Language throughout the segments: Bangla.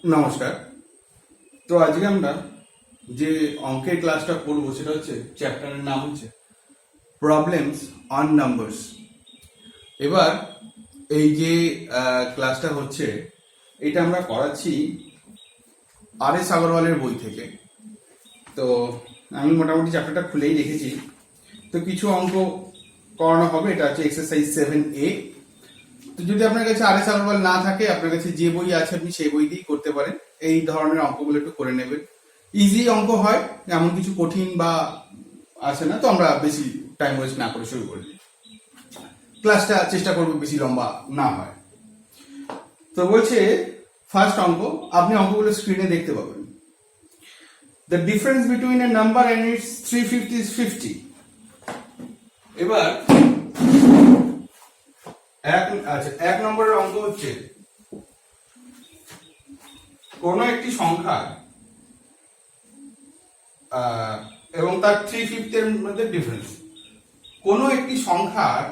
নমস্কার। তো আজকে আমরা যে অঙ্কের ক্লাসটা করব সেটা হচ্ছে চ্যাপ্টারের নাম হচ্ছে প্রবলেমস অন নাম্বারস। এবার এই যে ক্লাসটা হচ্ছে এটা আমরা করাচ্ছি আর.এস. আগরওয়ালের বই থেকে। তো আমি মোটামুটি চ্যাপ্টারটা খুলেই রেখেছি। তো কিছু অঙ্ক করানো হবে, এটা হচ্ছে এক্সারসাইজ 7A। তো যদি আপনার কাছে আর.এস. আগরওয়াল না থাকে, আপনার কাছে যে বই আছে আপনি সেই বই দিয়েই করতে পারেন। এই ধরনের অঙ্কগুলো একটু করে নেবেন, ইজি অঙ্ক হয়, এমন কিছু কঠিন বা আসে না। তো আমরা বেশি টাইম ওয়েস্ট না করে শুরু করি। ক্লাসটা চেষ্টা করবো বেশি লম্বা না হয়। তো বলছে ফার্স্ট অঙ্ক, আপনি অঙ্কগুলো স্ক্রিনে দেখতে পাবেন। The difference between a number and its 3/5 is 50। এবার এক নম্বরের অঙ্ক হচ্ছে কোন একটি সংখ্যা এবং তার 3/5 এর মধ্যে ডিফারেন্স। কোন একটি সংখ্যার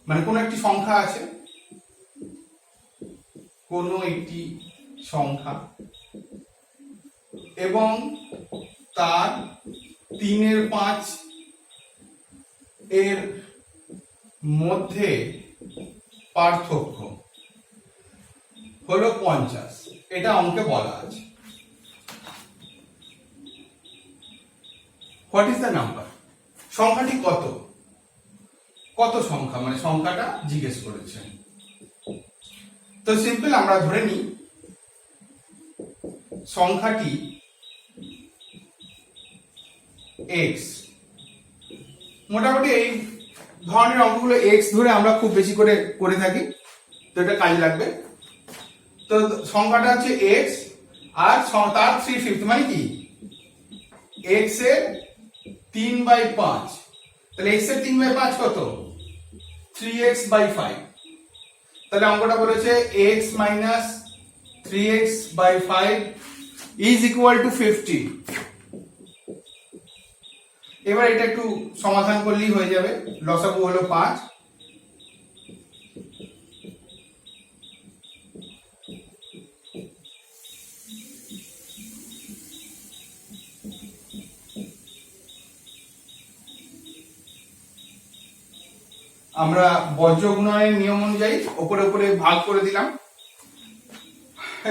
মানে কোন একটি সংখ্যা আছে, কোন একটি সংখ্যা এবং তার 3/5 এর মধ্যে পার্থক্য হলো 50। এটা অঙ্কে বলা আছে। What is the number? সংখ্যাটি কত? কত সংখ্যা মানে সংখ্যাটা জিজ্ঞেস করেছেন। তো সিম্পল আমরা ধরে নিই সংখ্যাটি x। মোটামুটি এই ধরনের অঙ্কগুলো x ধরে আমরা খুব বেশি করে থাকি, তো এটা কাজে লাগবে। তো সংখ্যাটা হচ্ছে x আর তার 3/5 মানে কি x এর 3/5। তাহলে x এর 3/5 কত? 3x/5। তাহলে অঙ্কটা বলেছে x minus 3x/5 is equal to 50। এবার এটা একটু সমাধান করলেই হয়ে যাবে। লসাগু হলো 5। আমরা বজ্র গুণনের নিয়ম অনুযায়ী উপরে উপরে ভাগ করে দিলাম।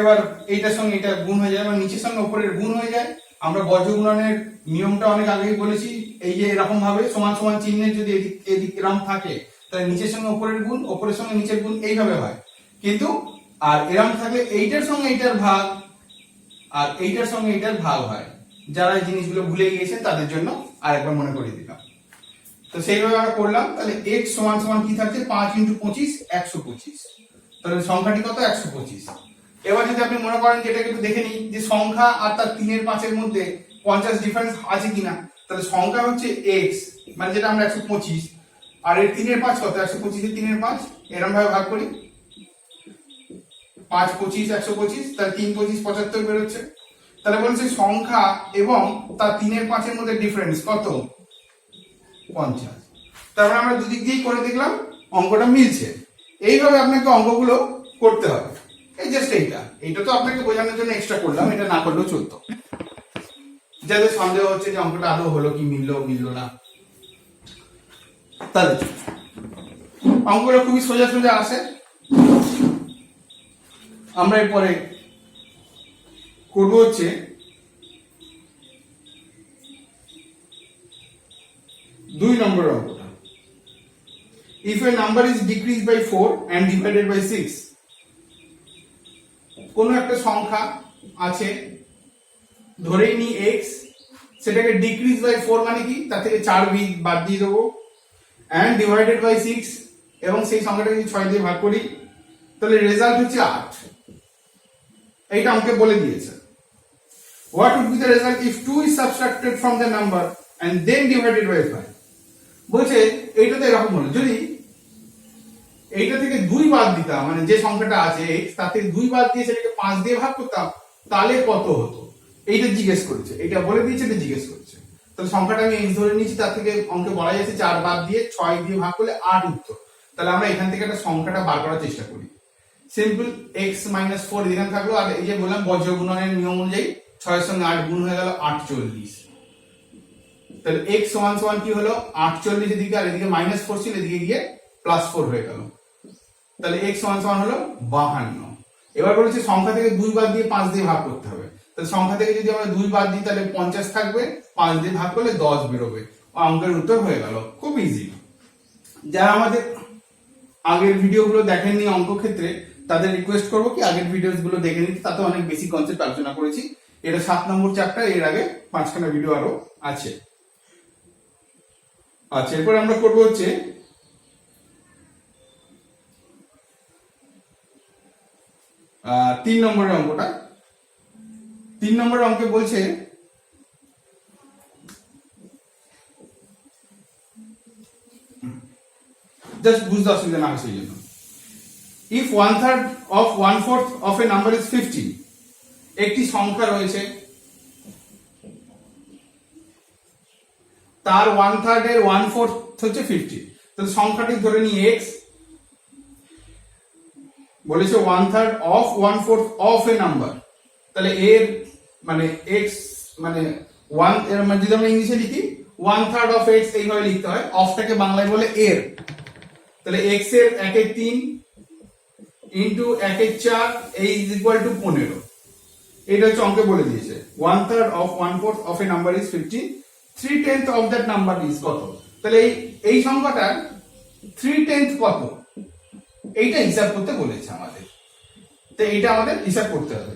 এবার এইটার সঙ্গে এটা গুণ হয়ে যায়, মানে নিচের সঙ্গে উপরের গুণ হয়ে যায়। আমরা বজ্র গুণনের নিয়মটা অনেক আগেই বলেছি, এই যে এরকম ভাবে সমান সমান চিহ্নের যদি এদিক এরকম থাকে তাহলে নিচের সঙ্গে উপরের গুণ, উপরের সঙ্গে নিচের গুণ এইভাবে হয়। কিন্তু আর এরকম থাকলে এইটার সঙ্গে এইটার ভাগ আর এইটার সঙ্গে এইটার ভাগ হয়। যারা এই জিনিসগুলো ভুলে গিয়েছেন তাদের জন্য আরেকবার মনে করিয়ে দিলাম। তো সেইভাবে আমরা করলাম। তাহলে x সমান সমান কি থাকছে? 5 × 25 125। তাহলে সংখ্যাটি কত? 125। এবার যদি আপনি মনে করেন যে এটাকে একটু দেখে নিই যে সংখ্যা আর তার 3/5 এর মধ্যে 50 ডিফারেন্স আছে কিনা। তাহলে সংখ্যা হচ্ছে x মানে যেটা আমরা 125, আর এর 3/5 কত? 125 এর 3/5 এরকম ভাবে ভাগ করি। 5 25 125, তাহলে 3 25 75 বের হচ্ছে। তাহলে বলছে সংখ্যা এবং তার 3/5 এর মধ্যে ডিফারেন্স কত? 50। তারপরে আমরা দুদিক দিয়েই করে দেখলাম অঙ্কটা মিলছে। এইভাবে আপনাকে অঙ্কগুলো করতে হবে। এই জাস্ট এইটা তো আপনাকে বোঝানোর জন্য এক্সট্রা করলাম, এটা না করলেও চলতো। যাদের সন্দেহ হচ্ছে যে অঙ্কটা আদৌ হলো কি, মিললো না, তাহলে অঙ্কগুলো খুবই সোজা সোজা আসে। আমরা এরপরে করবো হচ্ছে 2 নম্বর অঙ্কটা। If a number is decreased by 4 and divided by 6, কোন একটা সংখ্যা আছে, ধরেই নি x, সেটাকে ডিক্রিজ বাই 4 মানে কি তার থেকে 4 বাদ দিয়ে দেবো, and divided by 6 এবং সেই সংখ্যাটাকে 6 দিয়ে ভাগ করি, তাহলে রেজাল্ট হচ্ছে 8। এইটা আমাকে বলে দিয়েছে। What would be the result if 2 is subtracted from the number and then divided by 5? বলছে এইটা তো এরকম হলো, যদি এইটা থেকে 2 বাদ দিতাম, মানে যে সংখ্যাটা আছে x তার থেকে 2 বাদ দিয়ে সেটাকে 5 দিয়ে ভাগ করতাম, তাহলে কত হতো? এইটা জিজ্ঞেস করেছে, এইটা বলে দিয়েছে, এটা জিজ্ঞেস করেছে। তাহলে সংখ্যাটা আমি x ধরে নিয়েছি, তার থেকে অঙ্কে বলা যাচ্ছে 4 বাদ দিয়ে 6 দিয়ে ভাগ করলে 8 উত্তর। তাহলে আমরা এখান থেকে একটা সংখ্যাটা বার করার চেষ্টা করি। সিম্পল এক্স মাইনাস 4 এখানে থাকলো, আর এই যে বললাম বজ্র গুণনের নিয়ম অনুযায়ী 6 এর সঙ্গে 8 গুণ হয়ে গেল 48। তাহলে এক্স সমান সমান কি হলো 48 এদিকে, আর এদিকে -4 ছিল, এদিকে গিয়ে +4 হয়ে গেল। তাহলে এক্স সমান সমান হলো 52। এবার বলেছে সংখ্যা থেকে 2 বাদ দিয়ে 5 দিয়ে ভাগ করতে হবে। তাহলে সংখ্যা থেকে যদি আমরা 2 বাদ দিই তাহলে 50 থাকবে, 5 দিয়ে ভাগ করলে 10 বেরোবে। অঙ্কের উত্তর হয়ে গেল, খুব ইজি। যারা আমাদের আগের ভিডিওগুলো দেখেননি অঙ্ক ক্ষেত্রে, তাদের রিকোয়েস্ট করবো কি আগের ভিডিওগুলো দেখে নিতে, তাতে অনেক বেশি কনসেপ্ট আলোচনা করেছি। এটা 7 নম্বর চ্যাপ্টার, এর আগে 5খানা ভিডিও আরো আছে। আচ্ছা, এরপর আমরা করবো হচ্ছে 3 নম্বরের অঙ্কটা। 3 নম্বরের অঙ্কে বলছে জাস্ট বুঝতে অসুবিধা না হয় সেই জন্য, if 1/3 of 1/4 of a number is 50, একটি সংখ্যা রয়েছে, তার 1/3 এর 1/4 হচ্ছে 50। তাহলে সংখ্যাটি ধরে নিই x, বলেছে 1/3 of 1/4 of a number, তাহলে এর মানে x মানে 1 এর মানে যদি আমরা ইংলিশে লিখি 1/3 of x এইভাবে লিখতে হয়, অফটাকে বাংলায় বলে এর। তাহলে x এর 1/3 ইনটু 1/4 is equal to 15। এটা হচ্ছে অঙ্কে বলে দিয়েছে 1/3 of 1/4 of a number is 50, 3/10 of that number is কত। তাহলে এই সংখ্যাটার 3/10 কত, এইটা হিসাব করতে বলেছে আমাদের। তো এইটা আমাদের হিসাব করতে হবে,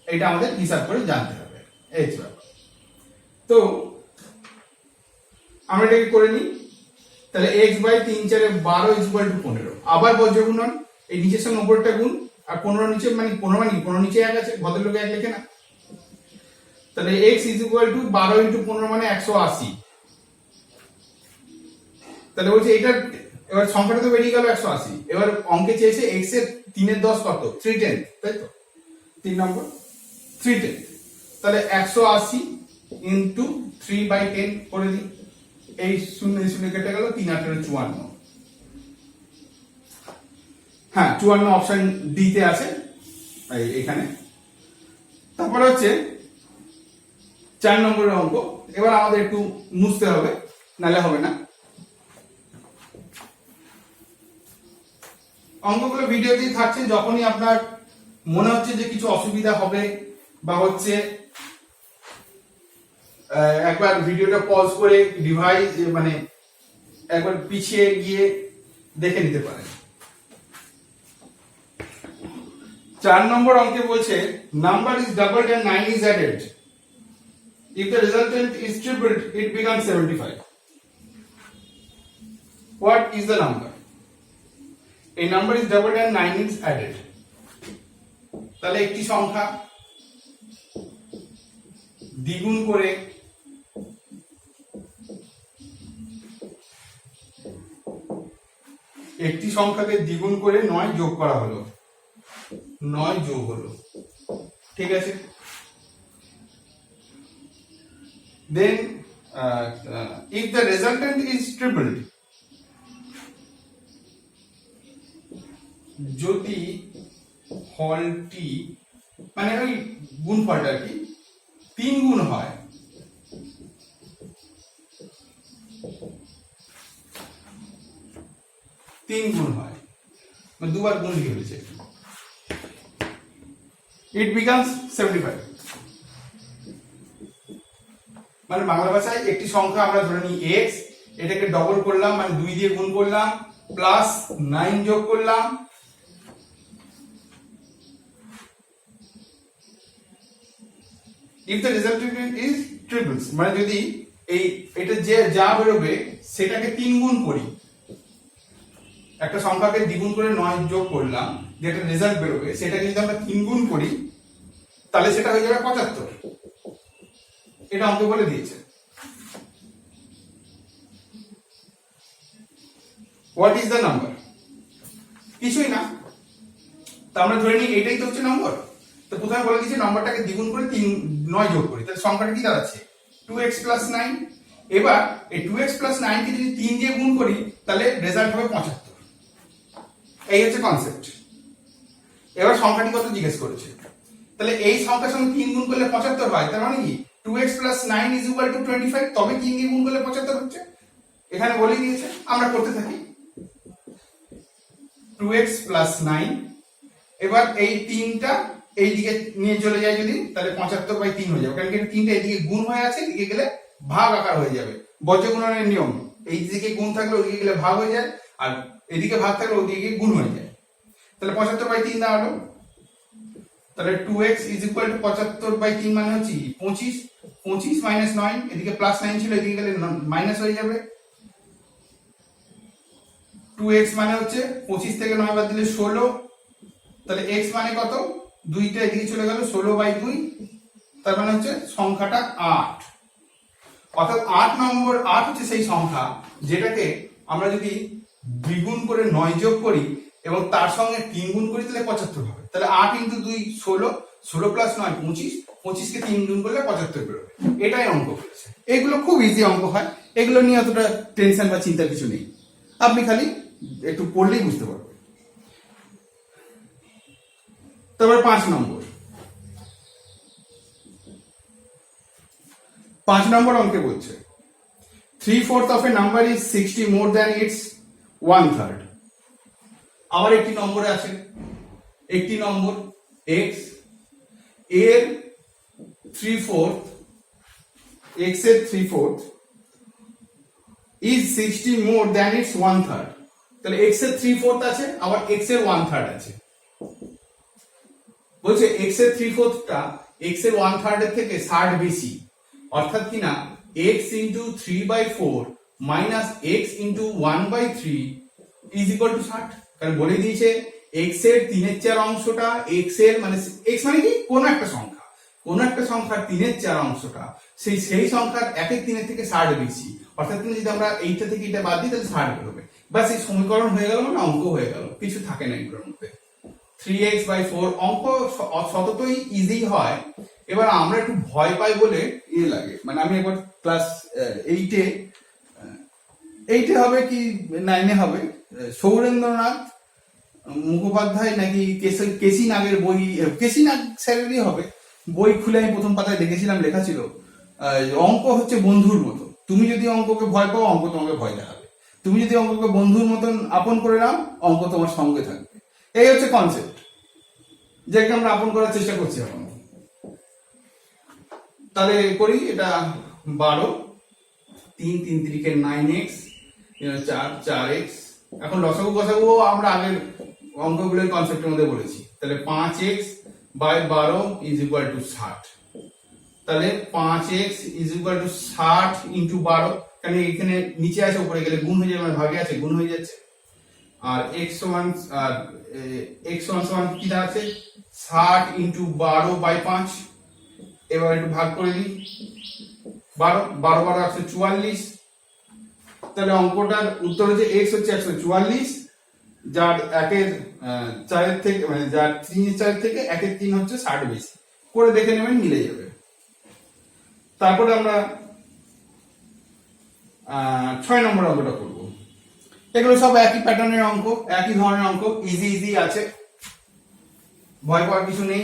এইটা আমাদের হিসাব করে জানতে হবে এই ব্যাপার। তো আমরা এটাকে করে নিই। তাহলে x by 3 4 12 is equal to 15। আবার বজ্র গুণন, এই নিচের সঙ্গে উপরটা গুণ, আর 15 নিচে মানে 15 নিচে এক আছে, ভদ্রলোক এক লেখে না। তাহলে x is equal to 12 into 15 মানে 180। তাহলে বলছে এটা এবার সংখ্যাটা তো বেরিয়ে গেল 180। এবার অঙ্কে চেয়েছে x এর 3 এর 10 কত, 3/10, তাই তো 3 নম্বর 3/10। তাহলে 180 into 3/10 করে দিই, এই 0 0 কেটে গেল, 3 8 54। হ্যাঁ 54 অপশন ডি তে আছে এখানে। তারপর হচ্ছে 4 নম্বরের অঙ্ক। এবার আমাদের একটু মুছতে হবে, নালে হবে না। অঙ্কগুলো ভিডিওতেই থাকছে, যখনই আপনার মনে হচ্ছে যে কিছু অসুবিধা হবে বা হচ্ছে একবার ভিডিওটা পজ করে রিভাইজ মানে একবার পিছিয়ে গিয়ে দেখে নিতে পারেন। 4 নম্বর অঙ্কে বলছে number is doubled and 9 is added, if the resultant is tripled it becomes 75. What is the number? A number is doubled and 9 is added. তাহলে একটি সংখ্যা দ্বিগুণ করে একটি সংখ্যাকে দ্বিগুণ করে 9 যোগ করা হলো, 9 যোগ হলো, ঠিক আছে। Then if the resultant is tripled, যদি ফলটি মানে ওই গুণফলটা আর কি 3 গুণ হয়, মানে দুবার গুণ দিয়ে হয়েছে, it becomes 75। মানে বাংলা ভাষায় একটি সংখ্যা আমরা ধরে নিই x, এটাকে ডবল করলাম মানে 2 দিয়ে গুণ করলাম, প্লাস 9 যোগ করলাম, if the resultant is triples, মানে যদি এটা যে যা বেরোবে সেটাকে 3 গুণ করি, একটা সংখ্যাকে দ্বিগুণ করে 9 যোগ করলাম, যেটা রেজাল্ট বেরোবে সেটাকে যদি আমরা 3 গুণ করি তাহলে সেটা হয়ে যাবে 75। এটা অঙ্কে বলে দিয়েছে। What is the number? কিছুই না, তো আমরা ধরে নিই এটাই তো হচ্ছে নম্বর। তো প্রথমে বলে দিয়েছে নম্বরটাকে দ্বিগুণ করে 9 যোগ করি, তাহলে সংখ্যাটা কি দাঁড়াচ্ছে 2x + 9। এবার এই 2x + 9 কে যদি 3 দিয়ে গুণ করি তাহলে রেজাল্ট হবে 75। এই হচ্ছে কনসেপ্ট। এবার সংখ্যাটি কত জিজ্ঞেস করেছে, তাহলে এই সংখ্যার সঙ্গে 3 গুণ করলে 75 হয়, তার মানে কি 2x + 9 = 25, তবে 3 দিয়ে গুণ করলে 75 হচ্ছে। এখানে বলেই দিয়েছে, আমরা করতে থাকি। 2x + 9, এবার এই 3টা এই দিকে নিয়ে চলে যায় যদি, তাহলে 75/3 হয়ে যাবে, কারণ কি 3টা এদিকে গুণ হয়ে আছে, এদিকে গেলে ভাগ আকার হয়ে যাবে। বজ্রগুণনের নিয়ম, এই দিকে গুণ থাকলে ওইদিকে গেলে ভাগ হয়ে যায়, আর এদিকে ভাগ থাকলে ওইদিকে গিয়ে গুণ হয়ে যায়। তাহলে 75/3 দাঁড়ালো। তাহলে 2x = 75/3 মানে হচ্ছে 25, 25 - 9, এদিকে +9 ছিল, এদিকে গেলে মাইনাস হয়ে যাবে। 2x মানে হচ্ছে 25 থেকে 9 বাদ দিলে 16, তাহলে x মানে কত, 2টা এদিকে চলে গেল, 16/2, তার মানে হচ্ছে সংখ্যাটা 8। অর্থাৎ 8 নম্বর, 8 হচ্ছে সেই সংখ্যা যেটাকে আমরা যদি দ্বিগুণ করে 9 যোগ করি এবং তার সঙ্গে 3 গুণ করি তাহলে 75 হবে। তাহলে 8 × 2 16, 16 + 9 25, 25 কে 3 গুণ করলে 75 বেরোবে। এটাই অঙ্ক করেছে। এগুলো খুব ইজি অঙ্ক হয়, এগুলো নিয়ে অতটা টেনশন বা চিন্তার কিছু নেই, আপনি খালি একটু পড়লেই বুঝতে পারবেন। তারপর 5 নম্বর। 5 নম্বর অঙ্কে বলছে 3/4 of a number is 60 more than its 1/3। আবার একটি নম্বরে আছে, একটি নম্বর x এর 3/4, x এর 3/4 is 60 more than its 1/3। তাহলে x এর 3/4 আছে, আবার x এর 1/3 আছে। বলছে x এর 3/4টা x এর 1/3 এর থেকে 60 বেশি, অর্থাৎ কিনা x × 3/4 - x × 1/3 = 60। কারণ বলে দিয়েছে x এর 3/4 অংশটা, x এর মানে x মানে কি কোন একটা সংখ্যা, কোন একটা সংখ্যার 3/4 অংশটা সেই সংখ্যার 1/3 এর থেকে 60 বেশি, অর্থাৎ যদি আমরা এইটা থেকে এটা বাদ দিই তাহলে 60 বেরোবে। বাস এই সমীকরণ হয়ে গেল, মানে অঙ্ক হয়ে গেল, কিছু থাকে না এগুলোর মধ্যে। 3x/4 অঙ্ক সততই ইজি হয়। এবার আমরা একটু ভয় পাই বলে লাগে, মানে আমি একবার ক্লাস 8 হবে কি 9 হবে, সৌরেন্দ্রনাথ মুখোপাধ্যায় নাকি কেসি নাগের বই, কেসি নাগ স্যারেরই হবে, বই খুলে আমি প্রথম পাতায় দেখেছিলাম, লেখা ছিল অঙ্ক হচ্ছে বন্ধুর মতো, তুমি যদি অঙ্ককে ভয় পাও অঙ্ক তোমাকে ভয় দেখাবে, তুমি যদি অঙ্ককে বন্ধুর মতন আপন করে নাও অঙ্ক তোমার সঙ্গে থাকবে। এই হচ্ছে কনসেপ্ট, যেটাকে আমরা আপন করার চেষ্টা করছি এখন। তাহলে করি, এটা 12, 3 × 3 = 9x, 4 4x। এখন লসাগু গসাগু আমরা আগের অঙ্কগুলোর কনসেপ্টের মধ্যে বলেছি। তাহলে 5x/12 = 60। তাহলে 5x = 60 × 12, কারণ এখানে নিচে আছে, উপরে গেলে গুণ হয়ে যাবে, মানে ভাগে আছে গুণ হয়ে যাচ্ছে। আর x সমান কি দাঁড়াচ্ছে 60 × 12/5। এবার একটু ভাগ করে দিই, 12 12 12 144। তাহলে অঙ্কটার উত্তর হচ্ছে x হচ্ছে 144, যার 1/4 থেকে, মানে যার 3/4 থেকে 1/3 হচ্ছে 60 বেশি। করে দেখে নেবেন, মিলে যাবে। তারপরে আমরা 6 নম্বর অঙ্কটা করব। এগুলো সব একই প্যাটার্নের অঙ্ক, একই ধরনের অঙ্ক, ইজি আছে, ভয় পাওয়ার কিছু নেই।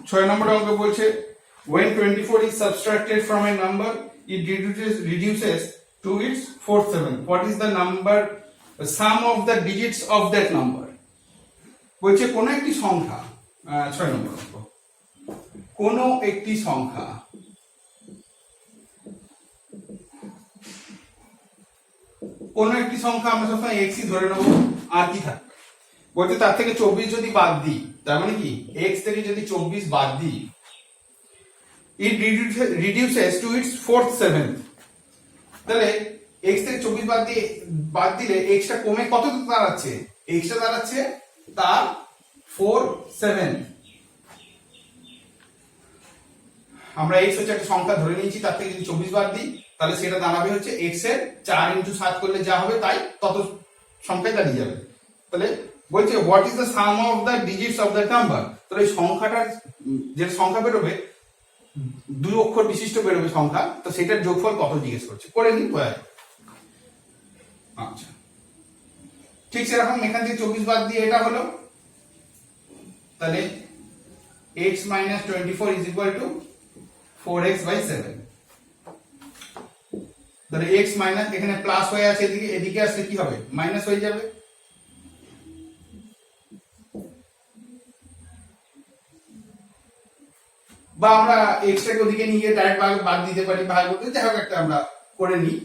ছয় নম্বর অঙ্ক বলছে when 24 is subtracted from a number it reduces to its 4/7, what is the number sum of the digits of that number। বলছে কোন একটি সংখ্যা, 6 নম্বর অঙ্ক, কোন একটি সংখ্যা আমরা সবসময় x ই ধরে নেব, আর কি থাকবে। বলতে তার থেকে 24 যদি বাদ দিই, তার মানে কি x থেকে যদি 24 বাদ দিই, it reduces to its 4/7। তাহলে x থেকে 24 বাদ দিলে x টা কমে কত দাঁড়াচ্ছে, x টা দাঁড়াচ্ছে তার 4/7। আমরা x হচ্ছে একটা সংখ্যা ধরে নিয়েছি, তার থেকে যদি 24 বাদ দিই তাহলে সেটা দাঁড়াবে হচ্ছে x এর 4 × 7 করলে যা হবে তাই তত সংখ্যায় দাঁড়িয়ে যাবে। তাহলে বলছে what is the sum of the digits of that number. তাহলে সংখ্যাটার যে সংখ্যা বেরোবে দুই অক্ষর বিশিষ্ট বেরোবে সংখ্যা, তো সেটার যোগফল কত জিজ্ঞেস করছে, করে নিন বোঝা যাবে। আচ্ছা, ঠিক সেরকম এখান থেকে 24 বাদ দিয়ে এটা হলো, তাহলে x minus 24 is equal to 4x by 7। তাহলে x মাইনাস এখানে প্লাস হয়ে আছে, এদিকে এদিকে আসলে কি হবে, মাইনাস হয়ে যাবে। বা আমরা x টাকে ওদিকে নিয়ে গিয়ে ডাইরেক্ট বাদ দিতে পারি, ভাগ করতে, যাই হোক একটা আমরা করে নিই,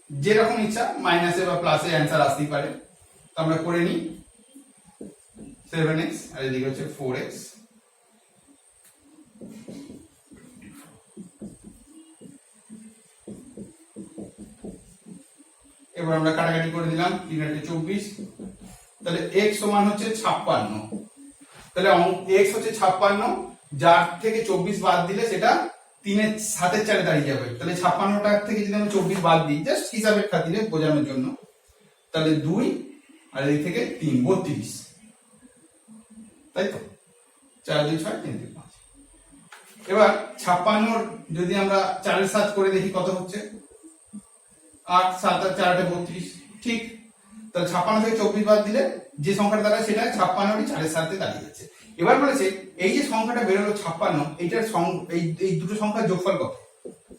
যেরকম ইচ্ছা মাইনাসে বা প্লাসে অ্যান্সার আসতেই পারে। তো আমরা করে নিই 7x আর এদিকে হচ্ছে 4x। এবার আমরা কাটাকাটি করে দিলাম, 3 আর 24, তাহলে x সমান হচ্ছে 56। তাহলে x হচ্ছে 56, যার থেকে 24 বাদ দিলে সেটা 3 এর 7 4 দাঁড়িয়ে যাবে। তাহলে 56টা থেকে যদি আমরা 24 বাদ দিই, জাস্ট হিসাবের খাতিরে বোঝানোর জন্য, তাহলে 2 আর এই থেকে 3 32, তাই তো 4 2 6 3 3 5। এবার 56 যদি আমরা 4 এর 7 করে দেখি কত হচ্ছে, 8 7 আর 4 32, ঠিক। তাহলে 56 থেকে 24 বাদ দিলে যে সংখ্যাটা দাঁড়ায় সেটা 56টি 4 এর সাথে দাঁড়িয়ে যাচ্ছে। এবার বলেছে এই যে সংখ্যাটা বেরোলো 56, এইটার এই দুটো সংখ্যার যোগফল কত,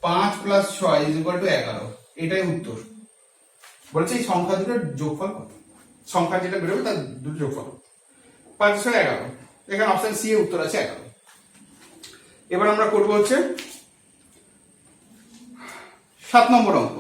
5 + 6 = 11। এটাই উত্তর। বলছে এই সংখ্যা দুটোর যোগফল কত, সংখ্যা যেটা বেরোবে তার দুটো যোগফল 5 6 11। এখানে অপশন সি এর উত্তর আছে 11। এবার আমরা করব হচ্ছে 7 নম্বর অঙ্ক।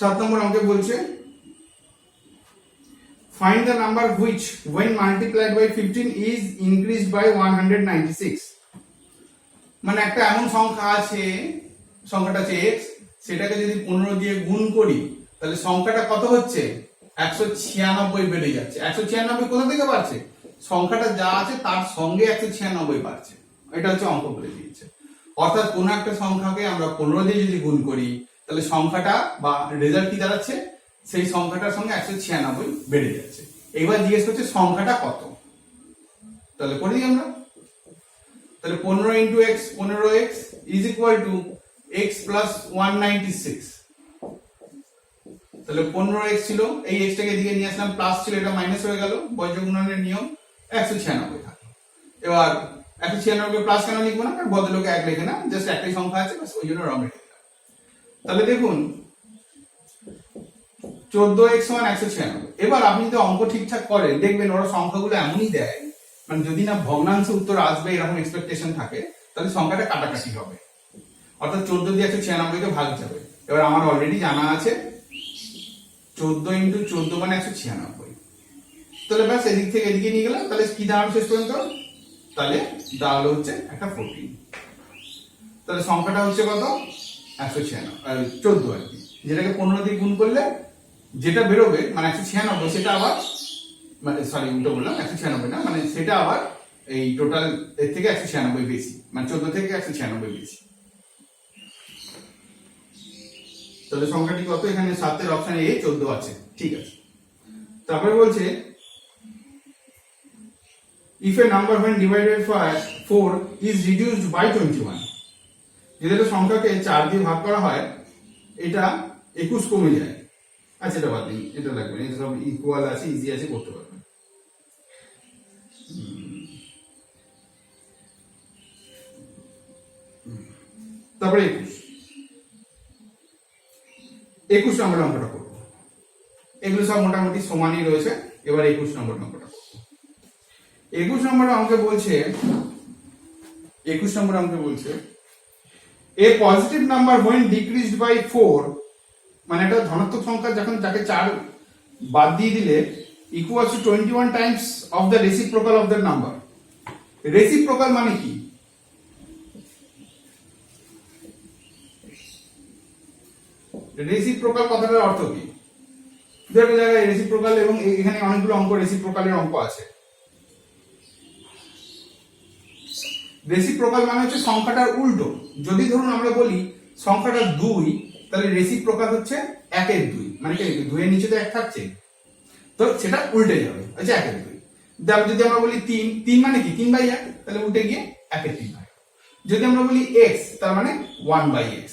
সাত নম্বর অঙ্কে বলছে find the number which when multiplied by 15 is increased by 196। মানে একটা এমন সংখ্যা আছে, সংখ্যাটা আছে x, সেটাকে যদি 15 দিয়ে গুণ করি তাহলে সংখ্যাটা কত হচ্ছে, 196 বেড়ে যাচ্ছে। 196 কোথা থেকে বাড়ছে, সংখ্যাটা যা আছে তার সঙ্গে 196 বাড়ছে। এটা হচ্ছে অঙ্ক বলে দিয়েছে। অর্থাৎ কোন একটা সংখ্যাকে আমরা 15 দিয়ে যদি গুণ করি তাহলে সংখ্যাটা বা রেজাল্ট কি দাঁড়াচ্ছে, সেই সংখ্যাটার সঙ্গে 196 বেড়ে যাচ্ছে। এবার জিজ্ঞেস করছে সংখ্যাটা কত, তাহলে করে দিই আমরা। তাহলে 15 × x 15x is equal to x plus 196। তাহলে 15x ছিল, এই x টাকে দিকে নিয়ে আসলাম, প্লাস ছিল এটা মাইনাস হয়ে গেল, বজ্র গুণনের নিয়ম, 196 থাকলো। এবার 196 কে প্লাস কেন লিখবো না, কারণ বদলোকে এক লিখে না, জাস্ট একটাই সংখ্যা আছে বাস, ওই জন্য রং রেখে দিলাম। তাহলে দেখুন 14x = 196। এবার আপনি যদি অঙ্ক ঠিকঠাক করেন দেখবেন ওরা সংখ্যাগুলো এমনই দেয়, মানে যদি না ভগ্নাংশ উত্তর আসবে এরকম এক্সপেকটেশন থাকে তাহলে সংখ্যাটা কাটাকাটি হবে, অর্থাৎ 14 দিয়ে 196 কে ভাগ যাবে। এবার আমার অলরেডি জানা আছে 14 × 14 মানে 196। তাহলে ব্যাস এদিক থেকে এদিকে নিয়ে গেলাম, তাহলে কি দাঁড়ালো শেষ পর্যন্ত, তাহলে দাঁড়ালো হচ্ছে একটা 14। তাহলে সংখ্যাটা হচ্ছে কত, 196 14 আর কি, যেটাকে 15 দিয়ে গুণ করলে যেটা বেরোবে মানে 196, সেটা আবার মানে সরি উল্টো বললাম, 196 না, মানে সেটা আবার এই টোটাল এর থেকে 196 বেশি, মানে 14 থেকে 196 বেশি। তাহলে সংখ্যাটি কত, এখানে 7 এর অপশনে এ 14 আছে, ঠিক আছে। তারপরে বলছে if a number when divided by 4 is reduced by 21। যদি একটা সংখ্যাকে 4 দিয়ে ভাগ করা হয় এটা 21 কমে যায়। আচ্ছা এটা বাদ দিন, এটা লাগবে না, এটা সব ইকুয়াল আছে, ইজি আছে, করতে পারবেন। তারপরে 21 নম্বর অঙ্কটা করবো। এগুলো সব মোটামুটি সমানই রয়েছে। এবার 21 নম্বর অঙ্কটা করবো। 21 নম্বর অঙ্কে বলছে a positive number when decreased by 4, মানে একটা ধনাত্মক সংখ্যা যখন যাকে 4 বাদ দিয়ে দিলে equals to 21 times of the reciprocal of that number। Reciprocal মানে কি, রেসিপ্রোকাল কথাটার অর্থ কি? দুটো জায়গায় রেসিপ্রোকাল এবং এখানে অনেকগুলো অঙ্ক রেসিপ্রোকালের অঙ্ক আছে। রেসিপ্রোকাল মানে হচ্ছে সংখ্যাটার উল্টো। যদি ধরুন আমরা বলি সংখ্যাটা 2, তাহলে রেসিপ্রোকাল হচ্ছে 1 এর 2, মানে কি 2 এর নিচে তো 1 থাকছে, তো সেটা উল্টে যাবে, আচ্ছা 1 এর 2। যদি আমরা বলি 3 মানে কি 3/1, তাহলে উল্টে গিয়ে 1 এর 3 হয়। যদি আমরা বলি x, তার মানে 1/x।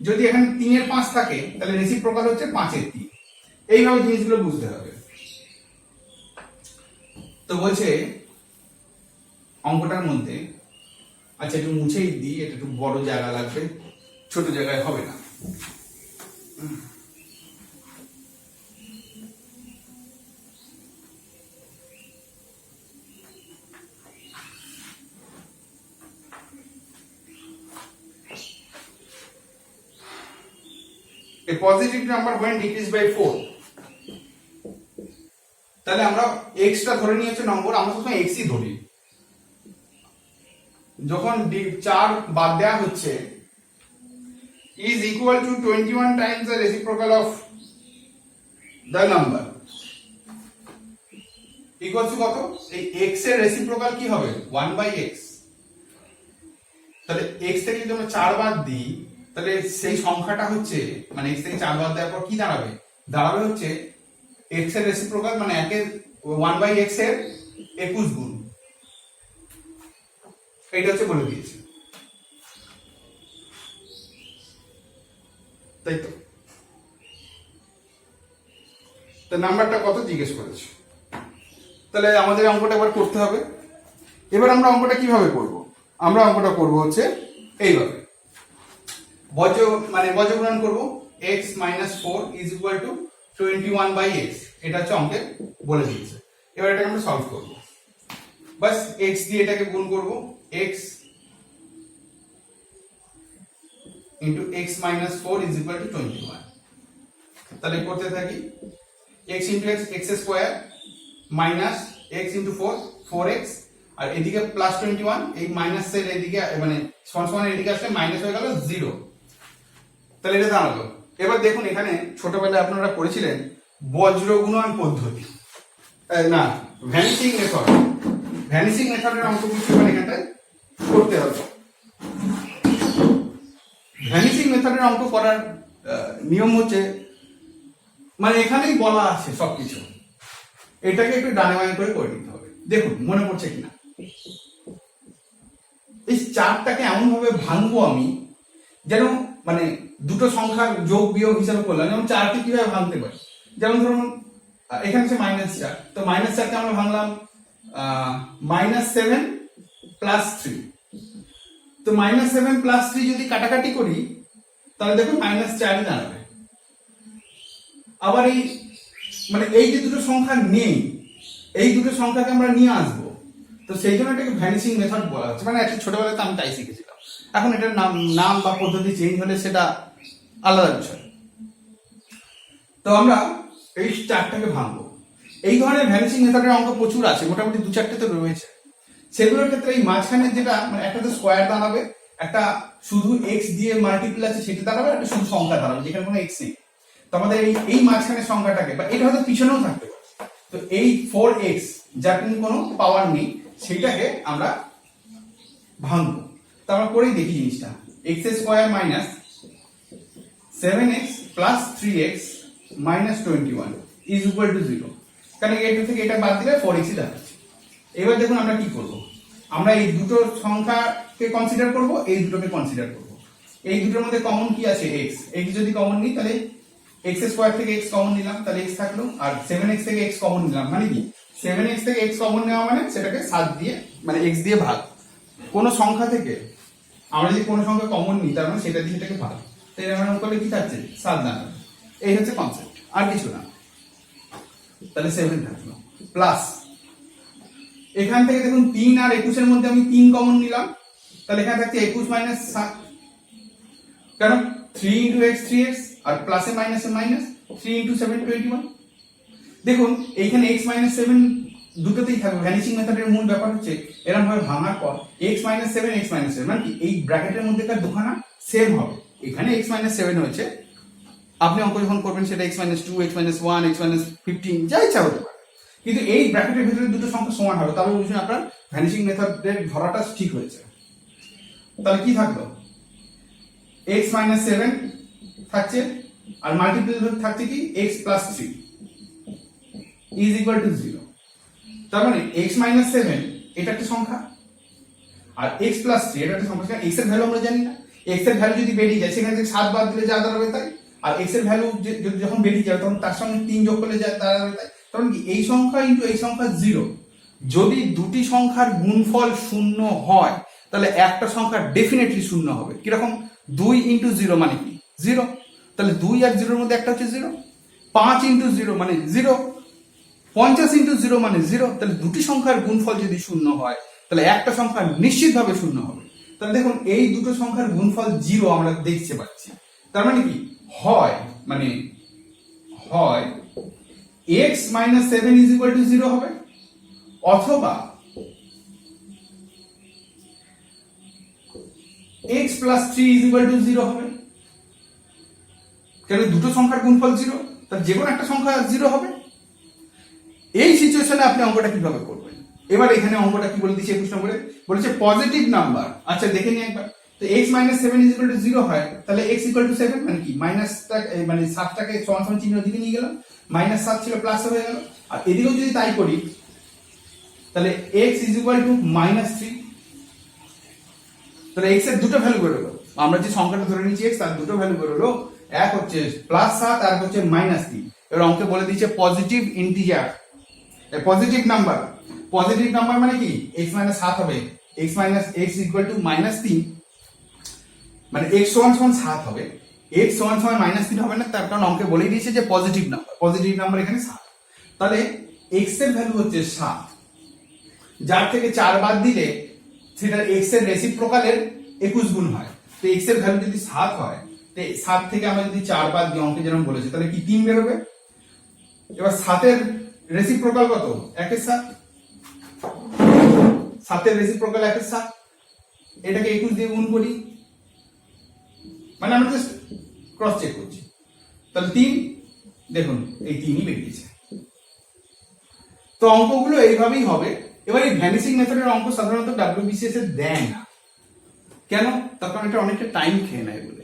যদি এখানে 3 এর 5 থাকে, তাহলে রেসিপ্রোকাল হচ্ছে 5 এর 3। এইভাবে জিনিসগুলো বুঝতে হবে। তো বলছে অঙ্কটার মধ্যে, আচ্ছা একটু মুছেই দিই, এটা একটু বড় জায়গা লাগবে, ছোট জায়গায় হবে না। A positive number when decreased by 4, তাহলে আমরা x টা ধরে নিয়েছে নম্বর, আমরা সবসময় x ই ধরি। যখন 4 বাদ দেওয়া হচ্ছে is equal to 21 times the reciprocal of the number equal to কত? এই x এর রেসিপ্রোকাল কি হবে? 1/x। তাহলে x থেকে যদি আমরা 4 বাদ দিই, তাহলে সেই সংখ্যাটা হচ্ছে, মানে x থেকে 4 বাদ দেওয়ার পর কি দাঁড়াবে? দাঁড়াবে হচ্ছে x এর রেসিপ্রোকাল মানে 1/x এর 21 গুণ। এইটা হচ্ছে বলে দিয়েছে, তাই তো? তো নাম্বারটা কত জিজ্ঞেস করেছে, তাহলে আমাদের অঙ্কটা এবার করতে হবে। এবার আমরা অঙ্কটা কিভাবে করব? আমরা অঙ্কটা করব হচ্ছে এইভাবে, বজ্র গুণন করব। x - 4 is equal to 21/x, এটা হচ্ছে অঙ্কে বলে দিয়েছে। এবার এটাকে আমরা সলভ করব। বাস x দিয়ে এটাকে গুণ করব, x into x - 4 is equal to 21। তাহলে করতে থাকি, x into x square minus x into 4 4x, আর এদিকে প্লাস 21, এই মাইনাস এর এদিকে মানে সমান এদিকে আসলে মাইনাস হয়ে গেল 0। তাহলে এটা দাঁড়ালো। এবার দেখুন এখানে ছোটবেলায় আপনারা পড়েছিলেন বজ্র গুণন পদ্ধতি, না ভ্যানিশিং মেথড। ভ্যানিশিং মেথডের অঙ্ক কিছু মানে এখানটায় করতে হবে। ভ্যানিশিং মেথডের অঙ্ক করার নিয়ম হচ্ছে, মানে এখানেই বলা আছে সবকিছু, এটাকে একটু ডানে বাঁয়ে করে নিতে হবে। দেখুন মনে পড়ছে কিনা, এই চারটাকে এমন ভাবে ভাঙবো আমি যেন মানে দুটো সংখ্যার যোগ বিয়োগ হিসাবে করলাম। যেমন 4কে কিভাবে ভাঙতে পারি, যেমন ধরুন এখানে হচ্ছে -4, তো -4কে আমরা ভাঙলাম -7 + 3। তো -7 + 3 যদি কাটাকাটি করি, তাহলে দেখুন -4ই দাঁড়াবে। আবার এই মানে এই যে দুটো সংখ্যা নেই, এই দুটো সংখ্যাকে আমরা নিয়ে আসবো, তো সেই জন্য এটাকে ভ্যানিশিং মেথড বলা হচ্ছে। মানে একটা ছোটবেলায় তো আমি তাই শিখেছিলাম, এখন এটার নাম বা পদ্ধতি চেঞ্জ হলে সেটা আলাদা বিষয়। তো আমরা এই চারটাকে ভাঙবো। এই ধরনের ভ্যানিশিং মেথডের অঙ্ক প্রচুর আছে, মোটামুটি 2-4টে তো রয়েছে। সেগুলোর ক্ষেত্রে এই মাঝখানে যেটা মানে একটা তো স্কোয়ার দাঁড়াবে, একটা শুধু x দিয়ে মাল্টিপল আছে সেটা দাঁড়াবে, একটা শুধু সংখ্যা দাঁড়াবে যেখানে কোনো x নেই। তো আমাদের এই মাঝখানে সংখ্যাটাকে, বা এটা হয়তো পিছনেও থাকতে পারে, তো এই 4x যার কিন্তু কোনো পাওয়ার নেই, সেটাকে আমরা ভাঙবো। তো আমরা করেই দেখি জিনিসটা, x² - 7x + 3x - 21 is equal to 0। কারণ এটা থেকে এটা বাদ দিলে 4x ই দাঁড়াচ্ছে। এবার দেখুন আমরা কি করব, আমরা এই দুটো সংখ্যাকে কনসিডার করব, এই দুটোকে কনসিডার করব। এই দুটোর মধ্যে কমন কি আছে? x যদি কমন নিই, তাহলে x² থেকে x কমন নিলাম, তাহলে x থাকলো, আর 7x থেকে x কমন নিলাম, মানে কি 7x থেকে x কমন নেওয়া মানে সেটাকে 7 দিয়ে মানে x দিয়ে ভাগ। কোন সংখ্যা থেকে আমরা যদি কোনো সংখ্যা কমন নিই, তার মানে সেটা দিয়ে সেটাকে ভাগ, তাই আমরা করলে কি থাকছে? 7 দাঁড়াবে। এই হচ্ছে কনসেপ্ট, আর কিছু না। তাহলে 7 থাকলো, প্লাস এখান থেকে দেখুন 3 আর 21 এর মধ্যে আমি 3 কমন নিলাম, তাহলে এখানে থাকছে 21 - 7। কেন? 3 × x 3x, আর প্লাসে মাইনাসে মাইনাস, 3 × 7 21। দেখুন এইখানে x - 7 দুটোতেই থাকবে। ভ্যানিশিং মেথডের মূল ব্যাপার হচ্ছে এরকম ভাবে ভাঙার পর x - 7 x - 7 মানে কি এই ব্র্যাকেটের মধ্যেকার দুখানা সেম হবে। এখানে x - 7 হয়েছে, আপনি অঙ্ক যখন করবেন সেটা x-2, x-1, x-15 যা ইচ্ছা হতে পারে, কিন্তু এই ব্র্যাকেটের ভিতরে দুটো সংখ্যা সমান হবে, তাহলে বুঝুন আপনার ভ্যানিশিং মেথডের ধরাটা ঠিক হয়েছে। তাহলে কি থাকলো, x-7 থাকছে আর মাল্টিপ্লাই থাকছে কি x+3 ইজ ইকুয়াল টু 0। তার মানে x-7 এটা একটা সংখ্যা আর x+3 এটা একটা সংখ্যা। x এর ভ্যালু আমরা জানি না, x এর ভ্যালু যদি বেরিয়ে যায় সেখান থেকে 7 বাদ দিলে যা দাঁড়াবে তাই, আর x এর ভ্যালু যখন বেরিয়ে যাবে তখন তার সঙ্গে 3 যোগ করলে যা দাঁড়াবে তাই। তখন কি এই সংখ্যা ইনটু এই সংখ্যা 0। যদি দুটি সংখ্যার গুণফল শূন্য হয় তাহলে একটা সংখ্যা ডেফিনেটলি শূন্য হবে। কিরকম, 2 ইনটু 0 মানে কি 0, তাহলে 2 আর 0 এর মধ্যে একটা হচ্ছে 0। 5 ইনটু 0 মানে 0, 50 ইনটু 0 মানে 0। তাহলে দুটি সংখ্যার গুণফল যদি শূন্য হয় তাহলে একটা সংখ্যা নিশ্চিতভাবে শূন্য হবে। তাহলে দেখুন এই দুটো সংখ্যার গুণফল 0 আমরা দেখতে পাচ্ছি। তার মানে কি হয় x-7 ইজ ইকুয়াল টু 0 হবে, অথবা x+3 ইজ ইকুয়াল টু 0 হবে। কেন, দুটো সংখ্যার গুণফল 0, তার যে কোনো একটা সংখ্যা 0 হবে। এই সিচুয়েশনে আপনি অঙ্কটা কিভাবে করবেন? এবার এখানে অঙ্কটা কি বলে দিয়েছে 21 নম্বরে, বলেছে পজিটিভ নাম্বার। আচ্ছা দেখে নিই একবার, তো x-7 ইজ ইকুয়াল টু 0 হয়, তাহলে x ইকুয়াল টু 7 মানে কি মাইনাসটা মানে 7টাকে সমান সমান চিহ্ন দিকে নিয়ে গেলাম, -7 ছিল প্লাস হয়ে গেল। আর এদিকেও যদি তাই করি তাহলে x ইজ ইকুয়াল টু -3। তাহলে x এর দুটো ভ্যালু বেরোলো, আমরা যে সংখ্যাটা ধরে নিয়েছি x তার দুটো ভ্যালু বেরোলো, এক হচ্ছে +7 আর হচ্ছে -3। এবার অঙ্কে বলে দিয়েছে positive integer, positive number. Positive number মানে কি x-7 হবে, x ইকুয়াল টু -3 মানে x সমান 7 হবে, x সমান -3 হবে না, তার কারণ অঙ্কে বলেই দিয়েছে যে পজিটিভ নাম্বার, পজিটিভ নাম্বার এখানে 7। তাহলে x এর ভ্যালু হচ্ছে 7, যার থেকে 4 বাদ দিলে সেটা x এর রেসিপ্রোকালের 21 গুণ হয়। তো x এর ভ্যালু যদি 7 হয়, তো 7 থেকে আমরা যদি 4 বাদ দিই অঙ্কে যেরকম বলেছে, তাহলে কি 3 বেরোবে। এবার 7 এর রেসিপ্রোকাল কত, 1 এর 7, 7 এর রেসিপ্রোকাল 1 এর 7, এটাকে 21 দিয়ে গুণ করি, মানে আমরা জাস্ট ক্রস চেক করছি। তাহলে 3, দেখুন এই 3ই বেরিয়েছে। তো অঙ্কগুলো এইভাবেই হবে। এবার এই ভ্যানিশিং মেথডের অঙ্ক সাধারণত WBCS এ দেয় না, কেন, তার কারণ এটা অনেকটা টাইম খেয়ে নেয় বলে।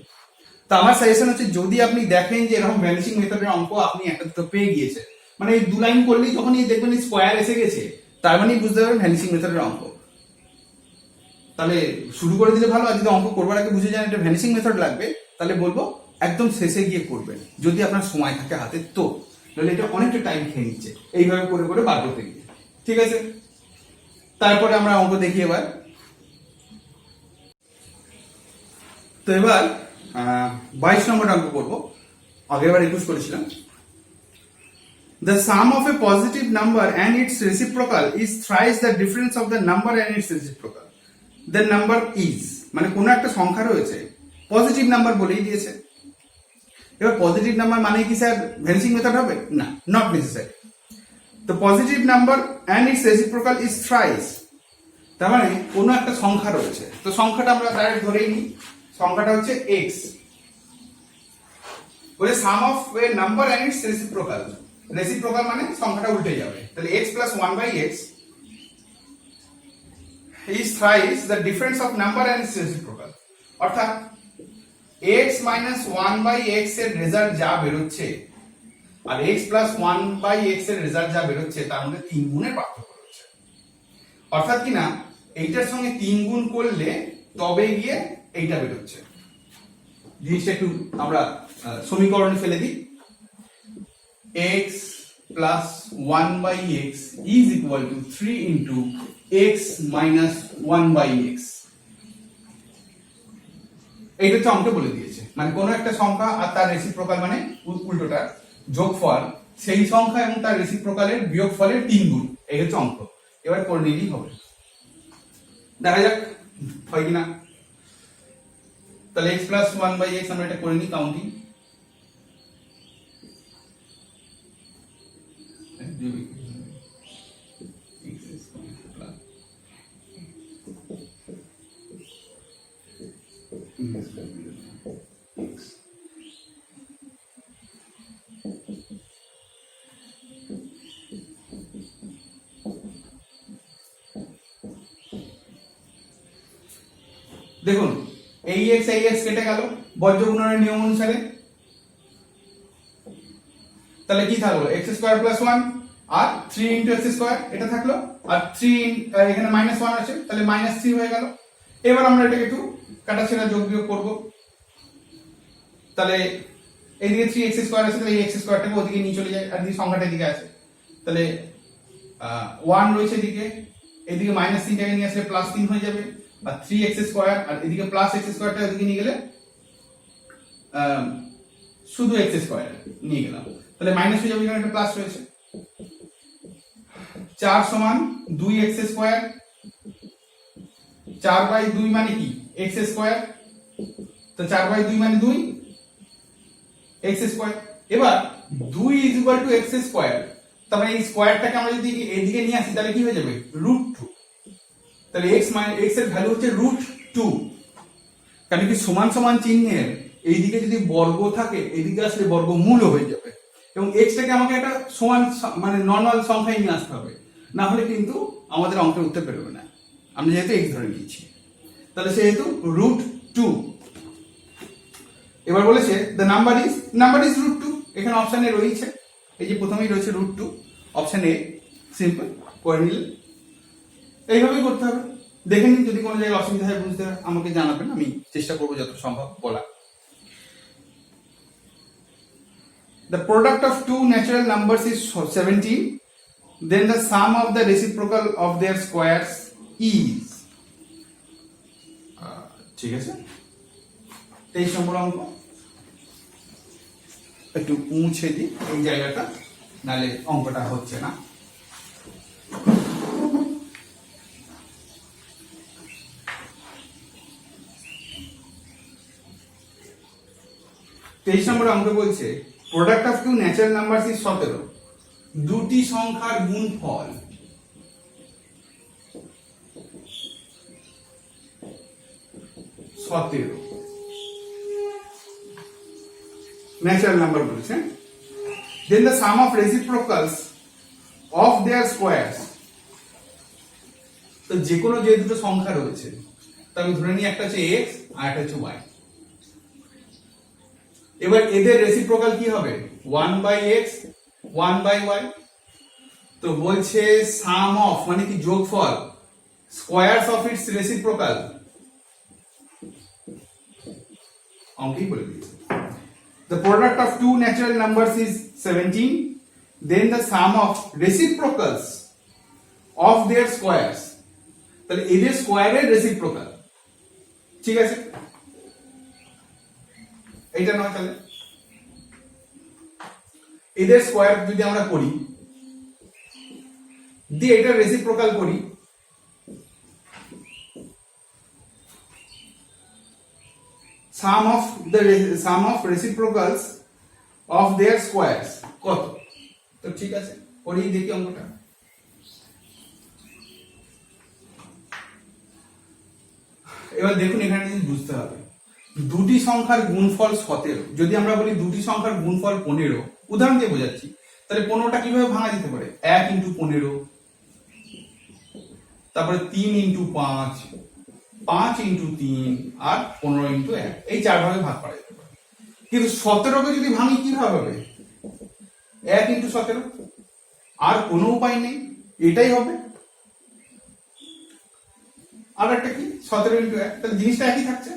তো আমার সাজেশন হচ্ছে যদি আপনি দেখেন যে এরকম ভ্যানিশিং মেথডের অঙ্ক আপনি একটা দুটো পেয়ে গিয়েছে, মানে এই 2 লাইন করলেই যখন দেখবেন স্কোয়ার এসে গেছে, তার মানে বুঝতে পারবেন ভ্যানিশিং মেথডের অঙ্ক। তাহলে শুরু করে দিলে ভালো, আর যদি অঙ্ক করবার আগে বুঝে যান এটা ভ্যানিশিং মেথড লাগবে, তাহলে বলবো একদম শেষে গিয়ে করবেন যদি আপনার সময় থাকে হাতে। তো তাহলে এটা অনেকটা টাইম খেয়ে নিচ্ছে এইভাবে করে করে বার করতে গিয়ে, ঠিক আছে। তারপরে আমরা অঙ্ক দেখি এবার। তো এবার 22 নম্বর অঙ্ক করবো, আগের বার 21 করেছিলাম। The sum of a positive number and its reciprocal is thrice the difference of the number and its reciprocal. The number is, মানে কোন একটা সংখ্যা রয়েছে, পজিটিভ নাম্বার বলেই দিয়েছে। এবার পজিটিভ নাম্বার মানে কি স্যার ভ্যানিশিং মেথড হবে? না, নট নেসেসারি। তো positive number and its reciprocal is thrice, তার মানে কোন একটা সংখ্যা রয়েছে। তো সংখ্যাটা আমরা ডাইরেক্ট ধরেই নিই, সংখ্যাটা হচ্ছে x, বলে sum of a number and its reciprocal, রেসিপ্রোকাল মানে সংখ্যাটা উল্টে যাবে, তাহলে x plus 1/x is thrice the difference of number and its reciprocal, অর্থাৎ x minus 1/x এর রেজাল্ট যা বেরোচ্ছে আর x plus 1/x এর রেজাল্ট যা বেরোচ্ছে তার মধ্যে 3 গুণের পার্থক্য রয়েছে। অর্থাৎ কি না, এইটার সঙ্গে 3 গুণ করলে তবে গিয়ে এইটা বেরোচ্ছে। জিনিসটা একটু আমরা সমীকরণে ফেলে দিই, x plus 1/x is equal to 3 into x minus 1/x। এইটা হচ্ছে অঙ্কে বলে দিয়েছে, মানে কোন একটা সংখ্যা আর তার রেসিপ্রোকাল মানে উল্টোটা যোগফল, সেই সংখ্যা এবং তার রেসিপ্রোকালের বিয়োগফলের 3 গুণ, এই হচ্ছে অঙ্ক। এবার করে নিলেই হবে, দেখা যাক হয় কিনা। তাহলে x plus 1/x আমরা এটা করে নিই কাউন্টিং। দেখুন এই এক্স কেটে গেল বজ্র গুণনের নিয়ম অনুসারে, তাহলে কি থাকলো এক্স স্কোয়ার প্লাস ওয়ান আর 3 ইন্টু এক্স স্কোয়ার এটা থাকলো, আর 3 এখানে মাইনাস ওয়ান আছে তাহলে মাইনাস 3 হয়ে গেল। এবার আমরা এটাকে একটু কাটাছেড়া যোগ বিয়োগ করবো, তাহলে এইদিকে 3 এক্স স্কোয়ার আছে তাহলে এই এক্স স্কোয়ারটাকে ওদিকে নিয়ে চলে যায়, আর এই সংখ্যাটা এদিকে আছে তাহলে 1 রয়েছে এদিকে, এদিকে মাইনাস 3 টাকে নিয়ে আসলে প্লাস 3 হয়ে যাবে, আর 3 এক্স স্কোয়ার আর এদিকে প্লাস এক্স স্কোয়ারটা ওদিকে নিয়ে গেলে শুধু এক্স স্কোয়ার নিয়ে গেলাম তাহলে মাইনাস হয়ে যাবে, এখানে একটা প্লাস রয়েছে। 4 সমান 2 এক্স স্কোয়ার, 4/2 মানে কি এক্স স্কোয়ার, তো 4/2 মানে 2 এক্স স্কোয়ার। এবার 2 is equal to x square, তার মানে এই স্কোয়ারটাকে আমরা যদি এদিকে নিয়ে আসি তাহলে কি হয়ে যাবে √2, তাহলে এক্স এর ভ্যালু হচ্ছে √2, কারণ কি সমান সমান চিহ্নের এইদিকে যদি বর্গ থাকে এদিকে আসলে বর্গমূলও হয়ে যাবে, এবং এক্সটাকে আমাকে একটা সমান মানে নর্মাল সংখ্যায় নিয়ে আসতে হবে, না হলে কিন্তু আমাদের অঙ্কের উত্তর বেরোবে না। আমরা যেহেতু এক্স ধরে নিয়েছি তাহলে সেহেতু √2। এবার বলেছে দ্য নাম্বার ইজ √2, এখানে অপশনে রয়েছে এই যে প্রথমেই রয়েছে √2, অপশন এ, সিম্পল করে নিলে এইভাবেই করতে হবে। দেখে নিন যদি কোনো জায়গায় অসুবিধা হয় বুঝতে আমাকে জানাবেন, আমি চেষ্টা করবো যত সম্ভব বলা। The product of two natural numbers is 17, then the sum of the reciprocal of their squares is, ঠিক আছে 23 নম্বর অঙ্ক। একটু মুছে দিই এই জায়গাটা, নালে অঙ্কটা হচ্ছে না। তেইশ নম্বর অঙ্ক বলছে product of two natural numbers is 17, দুটি সংখ্যার গুণফল ন্যাচারাল নাম্বার বলছেন, then the sum of reciprocals of their squares, তো যে কোনো যে দুটো সংখ্যা রয়েছে তা আমি ধরে নিই একটা হচ্ছে x আর একটা হচ্ছে y, এবার এদের রেসিপ্রোকাল কি হবে 1/x 1/y, তো বলছে সাম অফ মানে কি যোগফল স্কোয়ারস অফ ইটস রেসিপ্রোকাল, অঙ্কেই বলে দিয়েছে the product of two natural numbers is 17, then the sum of reciprocals of their squares, তাহলে এদের স্কোয়ারের রেসিপ্রোকাল, ঠিক আছে এইটা নয়, তাহলে এদের স্কোয়ার যদি আমরা করি দিয়ে এটা রেসিপ্রোকাল করি, sum of reciprocals of their squares কত, তো ঠিক আছে করি দেখি অঙ্কটা। এবার দেখুন এখানে যদি বুঝতে হবে দুটি সংখ্যার গুণফল 17, যদি আমরা বলি দুটি সংখ্যার গুণফল 15, উদাহরণ দিয়ে বোঝাচ্ছি, তাহলে 15টা কিভাবে ভাঙা যেতে পারে 1 ইন্টু 15, তারপরে 3 ইন্টু 5, 5 ইন্টু 3 আর 15 ইন্টু 1, এই 4 ভাগে ভাগ করা যেতে পারে। কিন্তু 17কে যদি ভাঙি কিভাবে হবে 1 ইন্টু 17, আর কোনো উপায় নেই এটাই হবে। আর একটা কি 17 ইন্টু 1, তাহলে জিনিসটা একই থাকছে,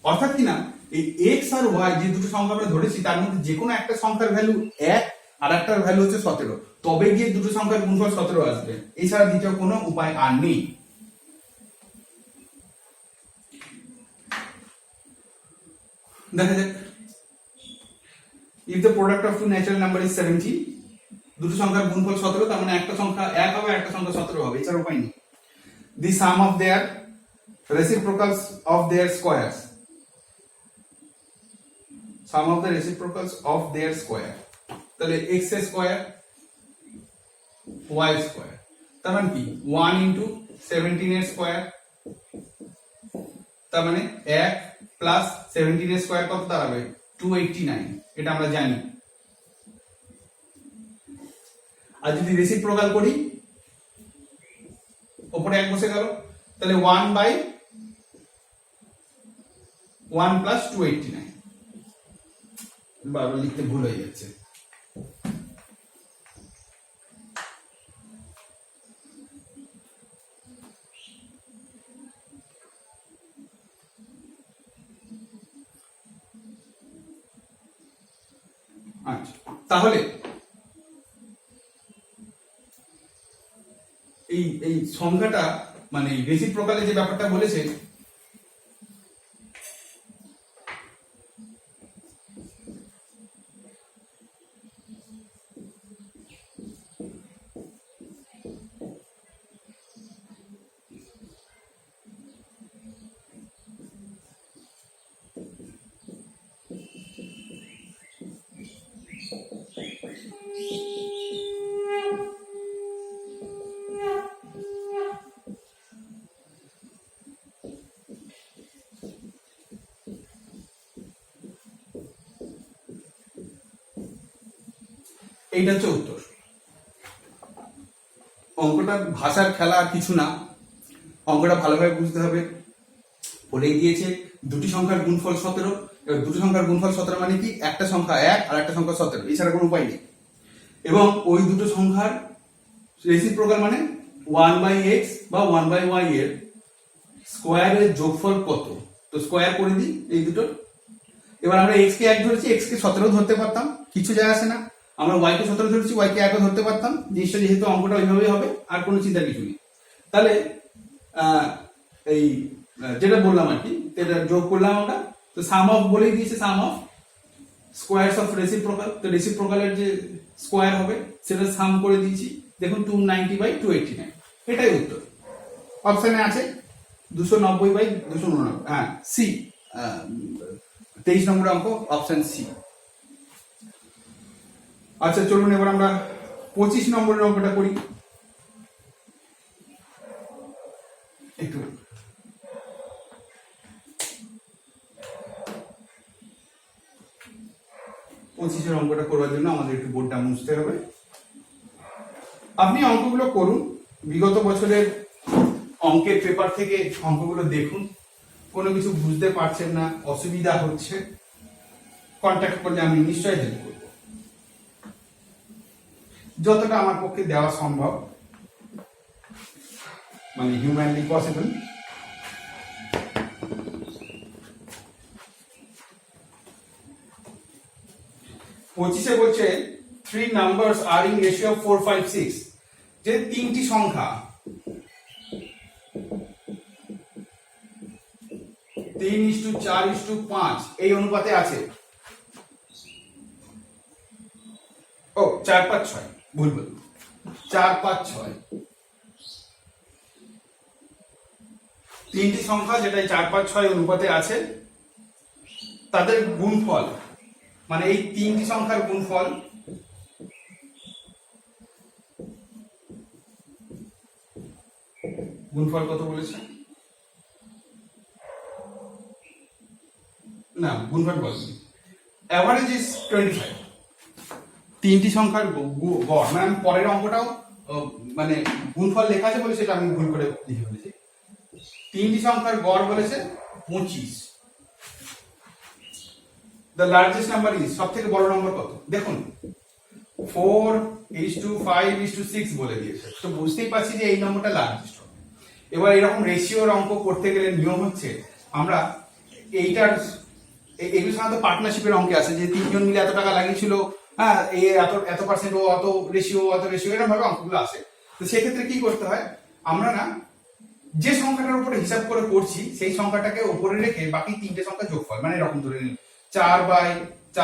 অর্থাৎ কি না এই x আর y যে দুটো সংখ্যা আমরা ধরেছি তার মধ্যে যে কোনো একটা সংখ্যার ভ্যালু 1 আর একটার ভ্যালু হচ্ছে 17, তবে গিয়ে দুটো সংখ্যার গুণফল 17 আসবে, এছাড়া দ্বিতীয় কোনো উপায় আর নেই। দেখা যাক, if the product of two natural number is 17, দুটো সংখ্যার গুণফল 17, তার মানে একটা সংখ্যা 1 হবে একটা সংখ্যা 17 হবে, এছাড়া উপায় নেই। The sum of their reciprocals of their squares, sum of the reciprocals of their square, তাহলে x স্কয়ার y স্কয়ার, তার মানে কি 1 ইনটু 17 এর স্কয়ার, তার মানে 1 প্লাস 17 এর স্কয়ার কত দাঁড়াবে 289, এটা আমরা জানি। আর যদি রেসিপ্রোকাল করি উপরে 1 বসে গেল, তাহলে 1/2 1 প্লাস 289, বারবার লিখতে ভুল হয়ে যাচ্ছে। আচ্ছা, তাহলে এই সংখ্যাটা মানে রেসিপ্রোকালে যে ব্যাপারটা বলেছে, এইটা হচ্ছে উত্তর। অঙ্কটা ভাষার খেলা আর কিছু না, অঙ্কটা ভালোভাবে বুঝতে হবে। বলেই দিয়েছে দুটি সংখ্যার গুণফল 17। এবার দুটি সংখ্যার গুণফল 17 মানে কি, একটা সংখ্যা 1 আর একটা সংখ্যা 17, এছাড়া কোনো উপায় নেই। এবং ওই দুটো সংখ্যার রেসিপ্রোকাল মানে 1/x বা 1/y এর স্কোয়ারের যোগফল কত, তো স্কোয়ার করে দিই এই দুটো। এবার আমরা x কে 1 ধরেছি, x কে 17 ধরতে পারতাম, কিছু যায় আসে না। আমরা y কে 17 ধরেছি, y কে 1 ধরতে পারতাম, জিনিসটা যেহেতু অঙ্কটা ওইভাবেই হবে, আর কোনো চিন্তা কিছু নেই। তাহলে এই যেটা বললাম আর কি, এটা যোগ করলাম আমরা, তো সাম অফ বলেই দিয়েছে, সাম অফ স্কোয়ারস অফ রেসিপ্রোকাল, তো রেসিপ্রোকালের যে স্কোয়ার হবে সেটা সাম করে দিয়েছি। দেখুন 290/289, এটাই উত্তর। অপশনে আছে 290/289, হ্যাঁ সি, 23 নম্বর অঙ্ক, অপশন সি। আচ্ছা চলুন এবার আমরা 25 নম্বরের অঙ্কটা করি। একটু 25-এর অঙ্কটা করার জন্য আমাদের একটু বোর্ডটা মুছতে হবে। আপনি অঙ্কগুলো করুন, বিগত বছরের অঙ্কের পেপার থেকে অঙ্কগুলো দেখুন। কোনো কিছু বুঝতে পারছেন না, অসুবিধা হচ্ছে, কন্ট্যাক্ট করলে আমি নিশ্চয়ই হেল্প করব, যতটা আমার পক্ষে দেওয়া সম্ভব, মানে হিউম্যানলি পসিবল। পঁচিশে বলছে 3 numbers are in ratio of 4, 5, 6, যে তিনটি সংখ্যা 3:4:5 এই অনুপাতে আছে। ও 4, 5, 6, ভুল বল, 4, 5, 6, তিনটি সংখ্যা যেটা 4, 5, 6 অনুপাতে আছে, তাদের গুণফল মানে এই তিনটি সংখ্যার গুণফল কত বলেছে না, গুণফল বলেছে অ্যাভারেজ ইজ 25। তিনটি সংখ্যার গড়, মানে আমি পরের অঙ্কটাও মানে গুণফল লেখা আছে বলে সেটা আমি ভুল করে লিখে ফেলেছি। তিনটি সংখ্যার গড় বলেছে 25। দ্য লার্জেস্ট নাম্বার ইজ, সব থেকে বড় নম্বর কত, দেখুন 4:5:6 বলে দিয়েছে, তো বুঝতেই পারছি যে এই নম্বরটা লার্জেস্ট হবে। এবার এরকম রেশিওর অঙ্ক করতে গেলে নিয়ম হচ্ছে, আমরা এইটার এগুলো সাধারণত পার্টনারশিপের অঙ্কে আছে, যে তিনজন মিলে এত টাকা লাগিয়েছিল, হ্যাঁ এত পার্সেন্ট, ও অত রেশিও এরকম ভাবে অঙ্কগুলো আসে। তো সেক্ষেত্রে কি করতে হয়, আমরা না যে সংখ্যাটার উপরে হিসাব করে করছি সেই সংখ্যাটাকে উপরে রেখে বাকি তিনটে সংখ্যা যোগফল, মানে এরকম ধরে নিন 4/4 +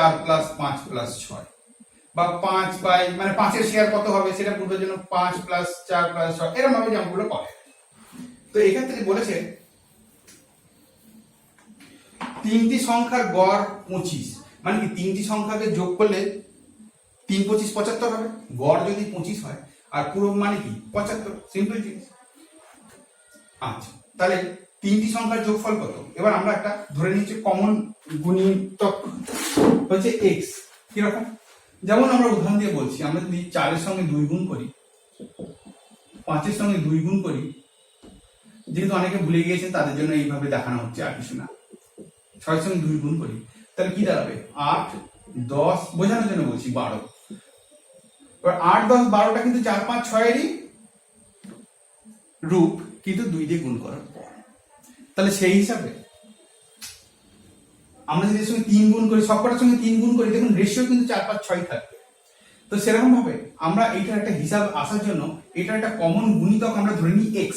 5 + 6, বা 5 মানে 5-এর শেয়ার কত হবে সেটা বুঝবার জন্য 5 + 4 + 6, এরকম ভাবে অঙ্কগুলো করে। তো এক্ষেত্রে বলেছে তিনটি সংখ্যার গড় 25, মানে কি তিনটি সংখ্যাকে যোগ করলে 3 × 25 = 75 হবে। গড় যদি 25 হয় আর পুরো মানে কি 75, সিম্পল জিনিস। আচ্ছা, তাহলে তিনটি সংখ্যার যোগফল কত? এবার আমরা একটা ধরে নিচ্ছি কমন গুণিতক হচ্ছে x। কিরকম, যেমন আমরা উদাহরণ দিয়ে বলছি, আমরা যদি 4-এর সঙ্গে 2 গুণ করি, 5-এর সঙ্গে 2 গুণ করি, যেহেতু অনেকে ভুলে গিয়েছেন তাদের জন্য এইভাবে দেখানো হচ্ছে, আর কিছু না। 6 সঙ্গে 2 গুণ করি, তাহলে কি দাঁড়াবে 8 10, বোঝানোর জন্য বলছি 12। এবার 8 10 12টা কিন্তু 4 5 6 এরই রূপ, কিন্তু 2 দিয়ে গুণ করার পর। তাহলে সেই হিসাবে আমরা যদি এর সঙ্গে 3 গুণ করি, সবকটার সঙ্গে 3 গুণ করি, দেখুন রেশিও কিন্তু 4 5 6 থাকবে। তো সেরকম ভাবে আমরা এইটার একটা হিসাব আসার জন্য এটার একটা কমন গুণিতক আমরা ধরে নিই x।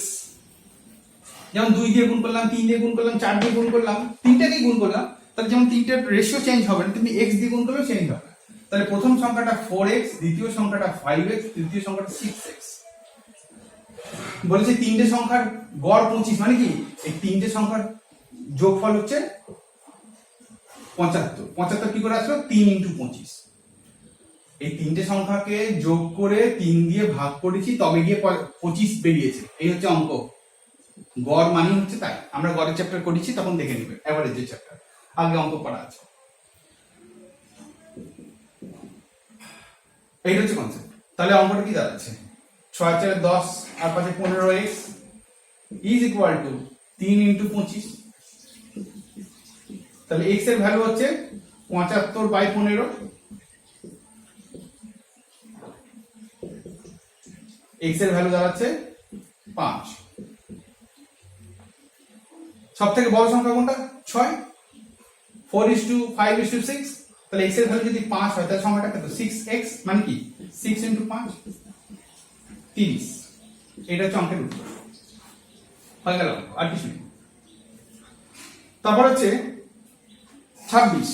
যেমন 2 দিয়ে গুণ করলাম, 3 দিয়ে গুণ করলাম, 4 দিয়ে গুণ করলাম, তিনটাকেই গুণ করলাম, তাহলে যেমন তিনটার রেশিও চেঞ্জ হবে না, তুমি x দিয়ে গুণ করলেও চেঞ্জ হবে না। তাহলে প্রথম সংখ্যাটা 4x, দ্বিতীয় সংখ্যাটা 5x, তৃতীয় সংখ্যাটা 6x। বলেছে তিনটে সংখ্যার গড় 25, মানে কি এই তিনটে সংখ্যার যোগফল হচ্ছে 75। 75 কি করে আসলো? 3 × 25। এই তিনটে সংখ্যাকে যোগ করে 3 দিয়ে ভাগ করেছি, তবে গিয়ে 25 বেরিয়েছে। এই হচ্ছে অঙ্ক। গড় মানে হচ্ছে তাই। আমরা গড়ের চ্যাপ্টার করেছি, তখন দেখে নিবে এভারেজের চ্যাপ্টার, আগে অঙ্ক করা আছে। এইটা হচ্ছে কনসেপ্ট। তাহলে অঙ্কটা কি দাঁড়াচ্ছে? 6 4 10 আর 5 15x ইজ ইকুয়াল টু 3 × 25। তাহলে x এর ভ্যালু হচ্ছে 75/15। x এর ভ্যালু দাঁড়াচ্ছে 5। সব থেকে বড় সংখ্যা কোনটা? 6। 4:5:6। তাহলে x এর ভ্যালু যদি 5 হয়, তাহলে সংখ্যাটা কত? 6x, মানে কি 6 × 5 30। এটা হচ্ছে অঙ্কের উত্তর। হয়ে গেল, আর কিছু নেই। তারপর হচ্ছে 26।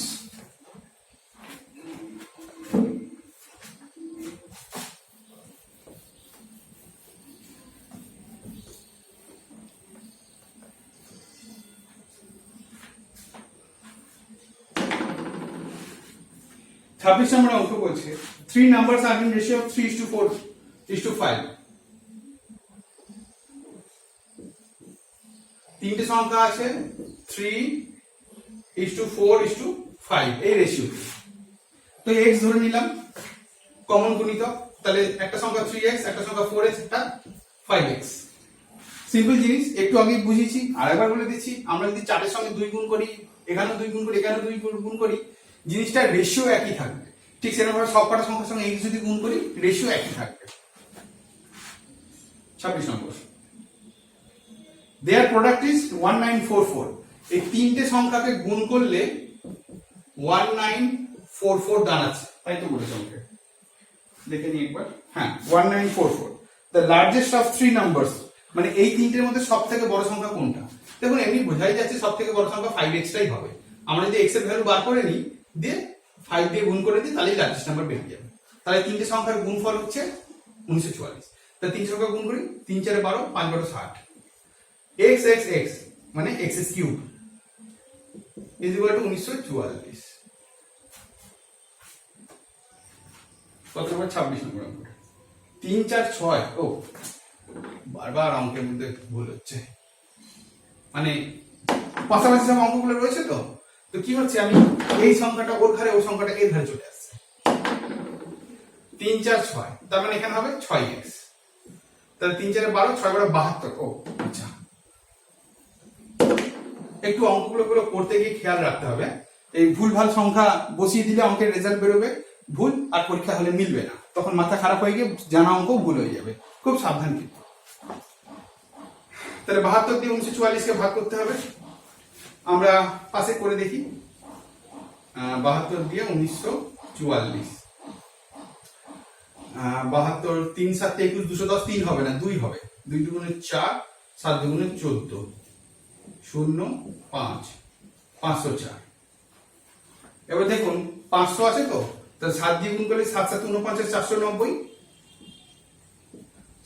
নম্বর অঙ্ক বলছে 3 numbers are in ratio of 3:4:5। তিনটে সংখ্যা আছে 3:4:5 এই রেশিও। তো x ধরে নিলাম কমন গুণিতক, তাহলে একটা সংখ্যা 3x, একটা সংখ্যা 4x, একটা 5x। সিম্পল জিনিস, একটু আগে বুঝিয়েছি, আরেকবার বলে দিচ্ছি। আমরা যদি 4 এর সঙ্গে 2 গুণ করি, এখানেও 2 গুণ করি, এখানেও 2 গুণ করি, জিনিসটা রেশিও একই থাকবে। ঠিক সেরকম ভাবে সবকটা সংখ্যার সঙ্গে x যদি গুণ করি, রেশিও একই থাকবে। 26 নম্বর, their product is 1944। এই তিনটে সংখ্যাকে গুণ করলে 1944 দাঁড়াচ্ছে, তাই তো বলেছে অঙ্কে। দেখে নিই একবার। হ্যাঁ, 1944। the largest of 3 numbers, মানে এই তিনটের মধ্যে সবথেকে বড় সংখ্যা কোনটা? দেখুন এমনি বোঝাই যাচ্ছে সবথেকে বড় সংখ্যা 5x টাই হবে। আমরা যদি x এর ভ্যালু বার করে নিই, দিয়ে 5 দিয়ে গুণ করে দিই, তাহলেই লার্জেস্ট নাম্বার বেরিয়ে যাবে। তাহলে তিনটে সংখ্যার গুণফল হচ্ছে 1944। তাহলে তিন সংখ্যা গুণ করি, 3 4 12, 5 12 60। x x x মানে x cube is equal to 1944। কত নম্বর? 26 নম্বর অঙ্ক। 3 4 6। ও বারবার অঙ্কের মধ্যে ভুল হচ্ছে, মানে পাশাপাশি সব অঙ্কগুলো রয়েছে। তো তো কি হচ্ছে, আমি এই সংখ্যাটা ওর ঘরে, ওই সংখ্যাটা এর ঘরে চলে আসছে। 3 4 6, তার মানে এখানে হবে 6x। তাহলে 3 4 12, 6 12 72। ও আচ্ছা, একটু অঙ্কগুলো করতে গিয়ে খেয়াল রাখতে হবে। এই ভুলভাল সংখ্যা বসিয়ে দিলে অঙ্কের রেজাল্ট বেরোবে ভুল, আর পরীক্ষা হলে মিলবে না, তখন মাথা খারাপ হয়ে গিয়ে জানা অঙ্ক ভুল হয়ে যাবে। খুব সাবধান কিন্তু। তাহলে 72 দিয়ে 1944 কে ভাগ করতে হবে। আমরা পাশে করে দেখি। 72 দিয়ে 1944, 72 3 7 21 210, 3 হবে না, 2 হবে। 2 2 4, 7 2 14, 0 5 504। এবার দেখুন 500 আছে তো, তাহলে 7 দিয়ে গুণ করলে 7 7 49 490,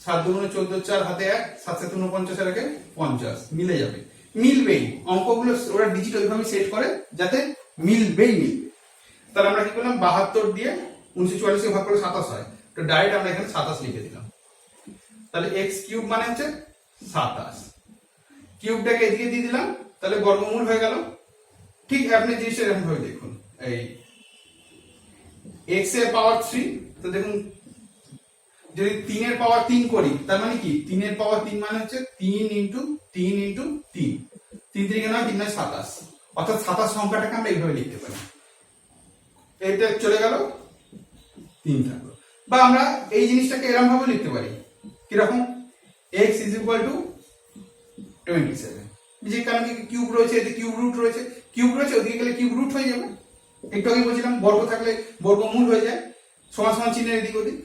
7 2 14 4 হাতে 1, 7 7 49 আর 1 50, মিলে যাবে। মিলবেই, অঙ্কগুলো ওরা ডিজিট ওইভাবে সেট করে যাতে মিলবেই। তাহলে আমরা কি করলাম, 72 দিয়ে 1944 কে ভাগ করে 27 হয়, তো ডাইরেক্ট আমরা এখানে 27 লিখে দিলাম। তাহলে x কিউব মানে হচ্ছে 27, কিউবটাকে এদিকে দিয়ে দিলাম, তাহলে বর্গমূল হয়ে গেল। ঠিক আপনি জিনিসটা এরকম ভাবে দেখুন, এই x এর পাওয়ার 3, তো দেখুন যদি 3 এর পাওয়ার 3 করি, তার মানে কি 3 এর পাওয়ার 3 মানে হচ্ছে 3 × 3 × 3, 3 3 9 3 9 27, অর্থাৎ 27 সংখ্যাটাকে আমরা এইভাবে লিখতে পারি, এটা চলে গেল 3 থাকলো। বা আমরা এই জিনিসটাকে এরকম ভাবে লিখতে পারি, কিরকম, x ইজ ইকুয়াল টু 27, যে কারণ কি কিউব রয়েছে, এতে কিউব রুট রয়েছে, ওদিকে গেলে কিউব রুট হয়ে যাবে। একটু আগে বলছিলাম বর্গ থাকলে বর্গমূল হয়ে যায়, সমান সমান চিহ্নের এদিক ওদিক।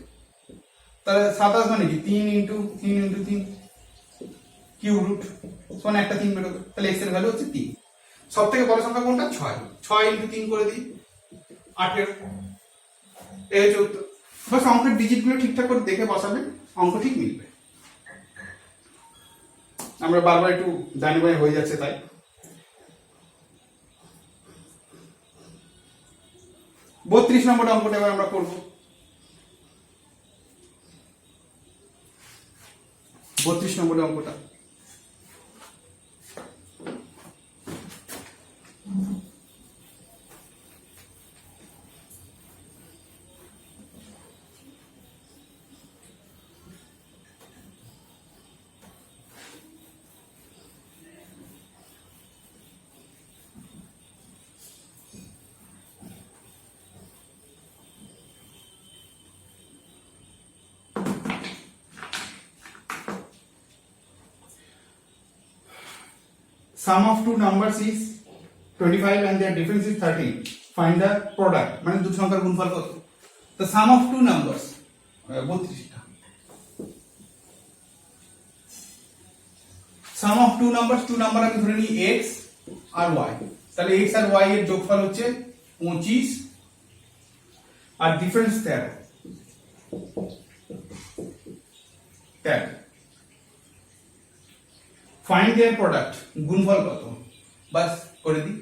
তাহলে 27 মানে কি 3 ইন্টু 3 কিউব রুট সমান একটা 3 বেরোবে, তাহলে x এর ভ্যালু হচ্ছে 3। সব থেকে বড় সংখ্যা কোনটা, 6 ইন্টু 3 করে দিই 18, এই হচ্ছে উত্তর। বাস অঙ্কের ডিজিট গুলো ঠিকঠাক করে দেখে বসাবেন, অঙ্ক ঠিক মিলবে। আমরা বারবার একটু ডানে বাঁয়ে হয়ে যাচ্ছে তাই। বত্রিশ নম্বর অঙ্কটা এবার আমরা করবো। 32 নম্বরের অঙ্কটা sum of two numbers is 25 and their difference is 13. Find the product, মানে দুটো সংখ্যার গুণফল কত? The sum of two numbers 32টা, sum of two number আমি ধরে নিই x আর y, তাহলে x আর y এর যোগফল হচ্ছে 25 আর ডিফারেন্স 13। ফাইন্ড देयर প্রোডাক্ট, গুণফল কত? বাস করে দিই,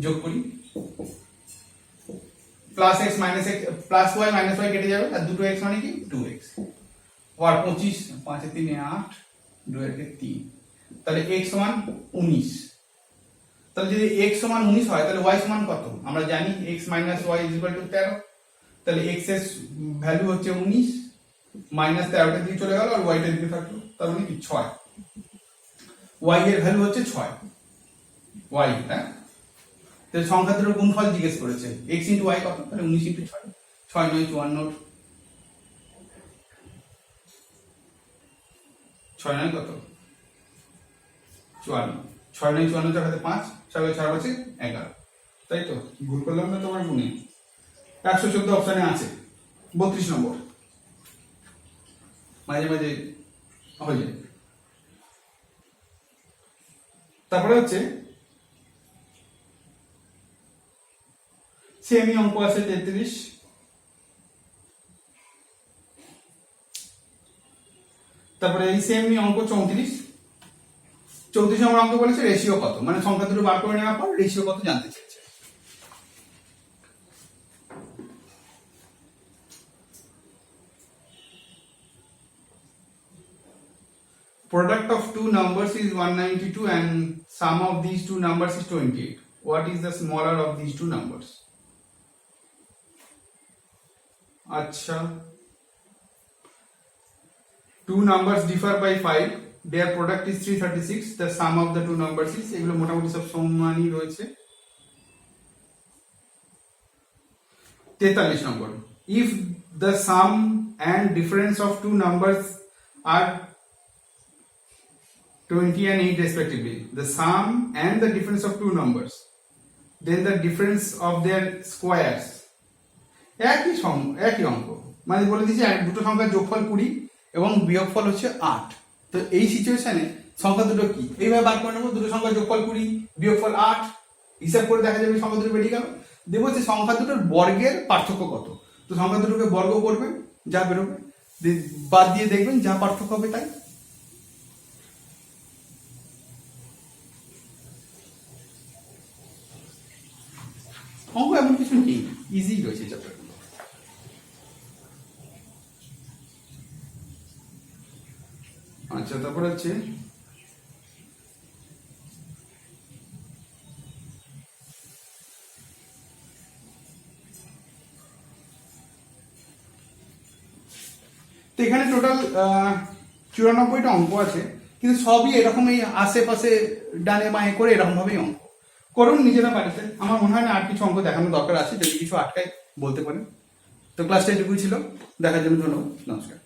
যোগ করি, plus x minus x plus y minus y কেটে যাবে, আর দুটো x মানে কি 2x, আর 25 5 এর 3 8 2 এর 3, তাহলে x সমান 19। তাহলে যদি x সমান 19 হয় তাহলে y সমান কত? আমরা জানি x minus y is equal to 13, তাহলে x এর ভ্যালু হচ্ছে 19 মাইনাস 13টা দিয়ে চলে গেল, আর y টা দিকে থাকলো, তার মানে কি 6। y এর ভ্যালু হচ্ছে 6, y, হ্যাঁ, তো সংখ্যা দুটোর গুণফল জিজ্ঞেস করেছে, x ইনটু y কত? তাহলে 19 ইনটু 6, 6 9 54, 6 9 কত 54, 6 9 54 টাকাতে 5, 6 6 আছে 11, তাই তো ভুল করলাম না তোমার গুণে। 114 অপশনে আছে। 32 নম্বর মাঝে মাঝে হয়ে যায়। তারপরে হচ্ছে সেমি অঙ্ক আছে 33, তারপরে এই সেমি অঙ্ক 34। 34 নম্বর অঙ্ক বলেছে রেশিও কত, মানে সংখ্যা দুটো বার করে নেওয়ার পর রেশিও কত জানতে চাইছে। Product of two numbers is 192 and sum of these two numbers is 28. What is the smaller of these two numbers? Acha, two numbers differ by 5, their product is 336, the sum of the two numbers is, এগুলো মোটামুটি সব সমানই রয়েছে। 43 নম্বর, if the sum and difference of two numbers are 20 and 8 respectively, the sum and the difference of two numbers, then the difference of their squares, একই অঙ্ক, মানে বলে দিয়েছি দুটো সংখ্যার যোগফল 20 এবং বিয়োগফল হচ্ছে 8। তো এই সিচুয়েশনে সংখ্যা দুটো কি এইভাবে বার করে নেবো, দুটো সংখ্যার যোগফল 20 বিয়োগফল 8, হিসাব করে দেখা যাবে সংখ্যা দুটো বেরিয়ে গেল। দেখবো যে সংখ্যা দুটোর বর্গের পার্থক্য কত, তো সংখ্যা দুটোকে বর্গ করবেন, যা বেরোবে বাদ দিয়ে দেখবেন যা পার্থক্য হবে তাই। অঙ্ক এমন কিছু নেই, ইজি রয়েছে চ্যাপ্টারগুলো। আচ্ছা, তারপরে হচ্ছে তো এখানে টোটাল 94টা অঙ্ক আছে, কিন্তু সবই এরকম এই আশেপাশে ডানে বাঁয়ে করে এরকম ভাবেই অঙ্ক, করুন নিজেরা বাড়িতে। আমার মনে হয় না আর কিছু অঙ্ক দেখানোর দরকার আছে, যদি কিছু আটকায় বলতে পারেন। তো ক্লাসটা এটুকুই ছিল, দেখার জন্য ধন্যবাদ, নমস্কার।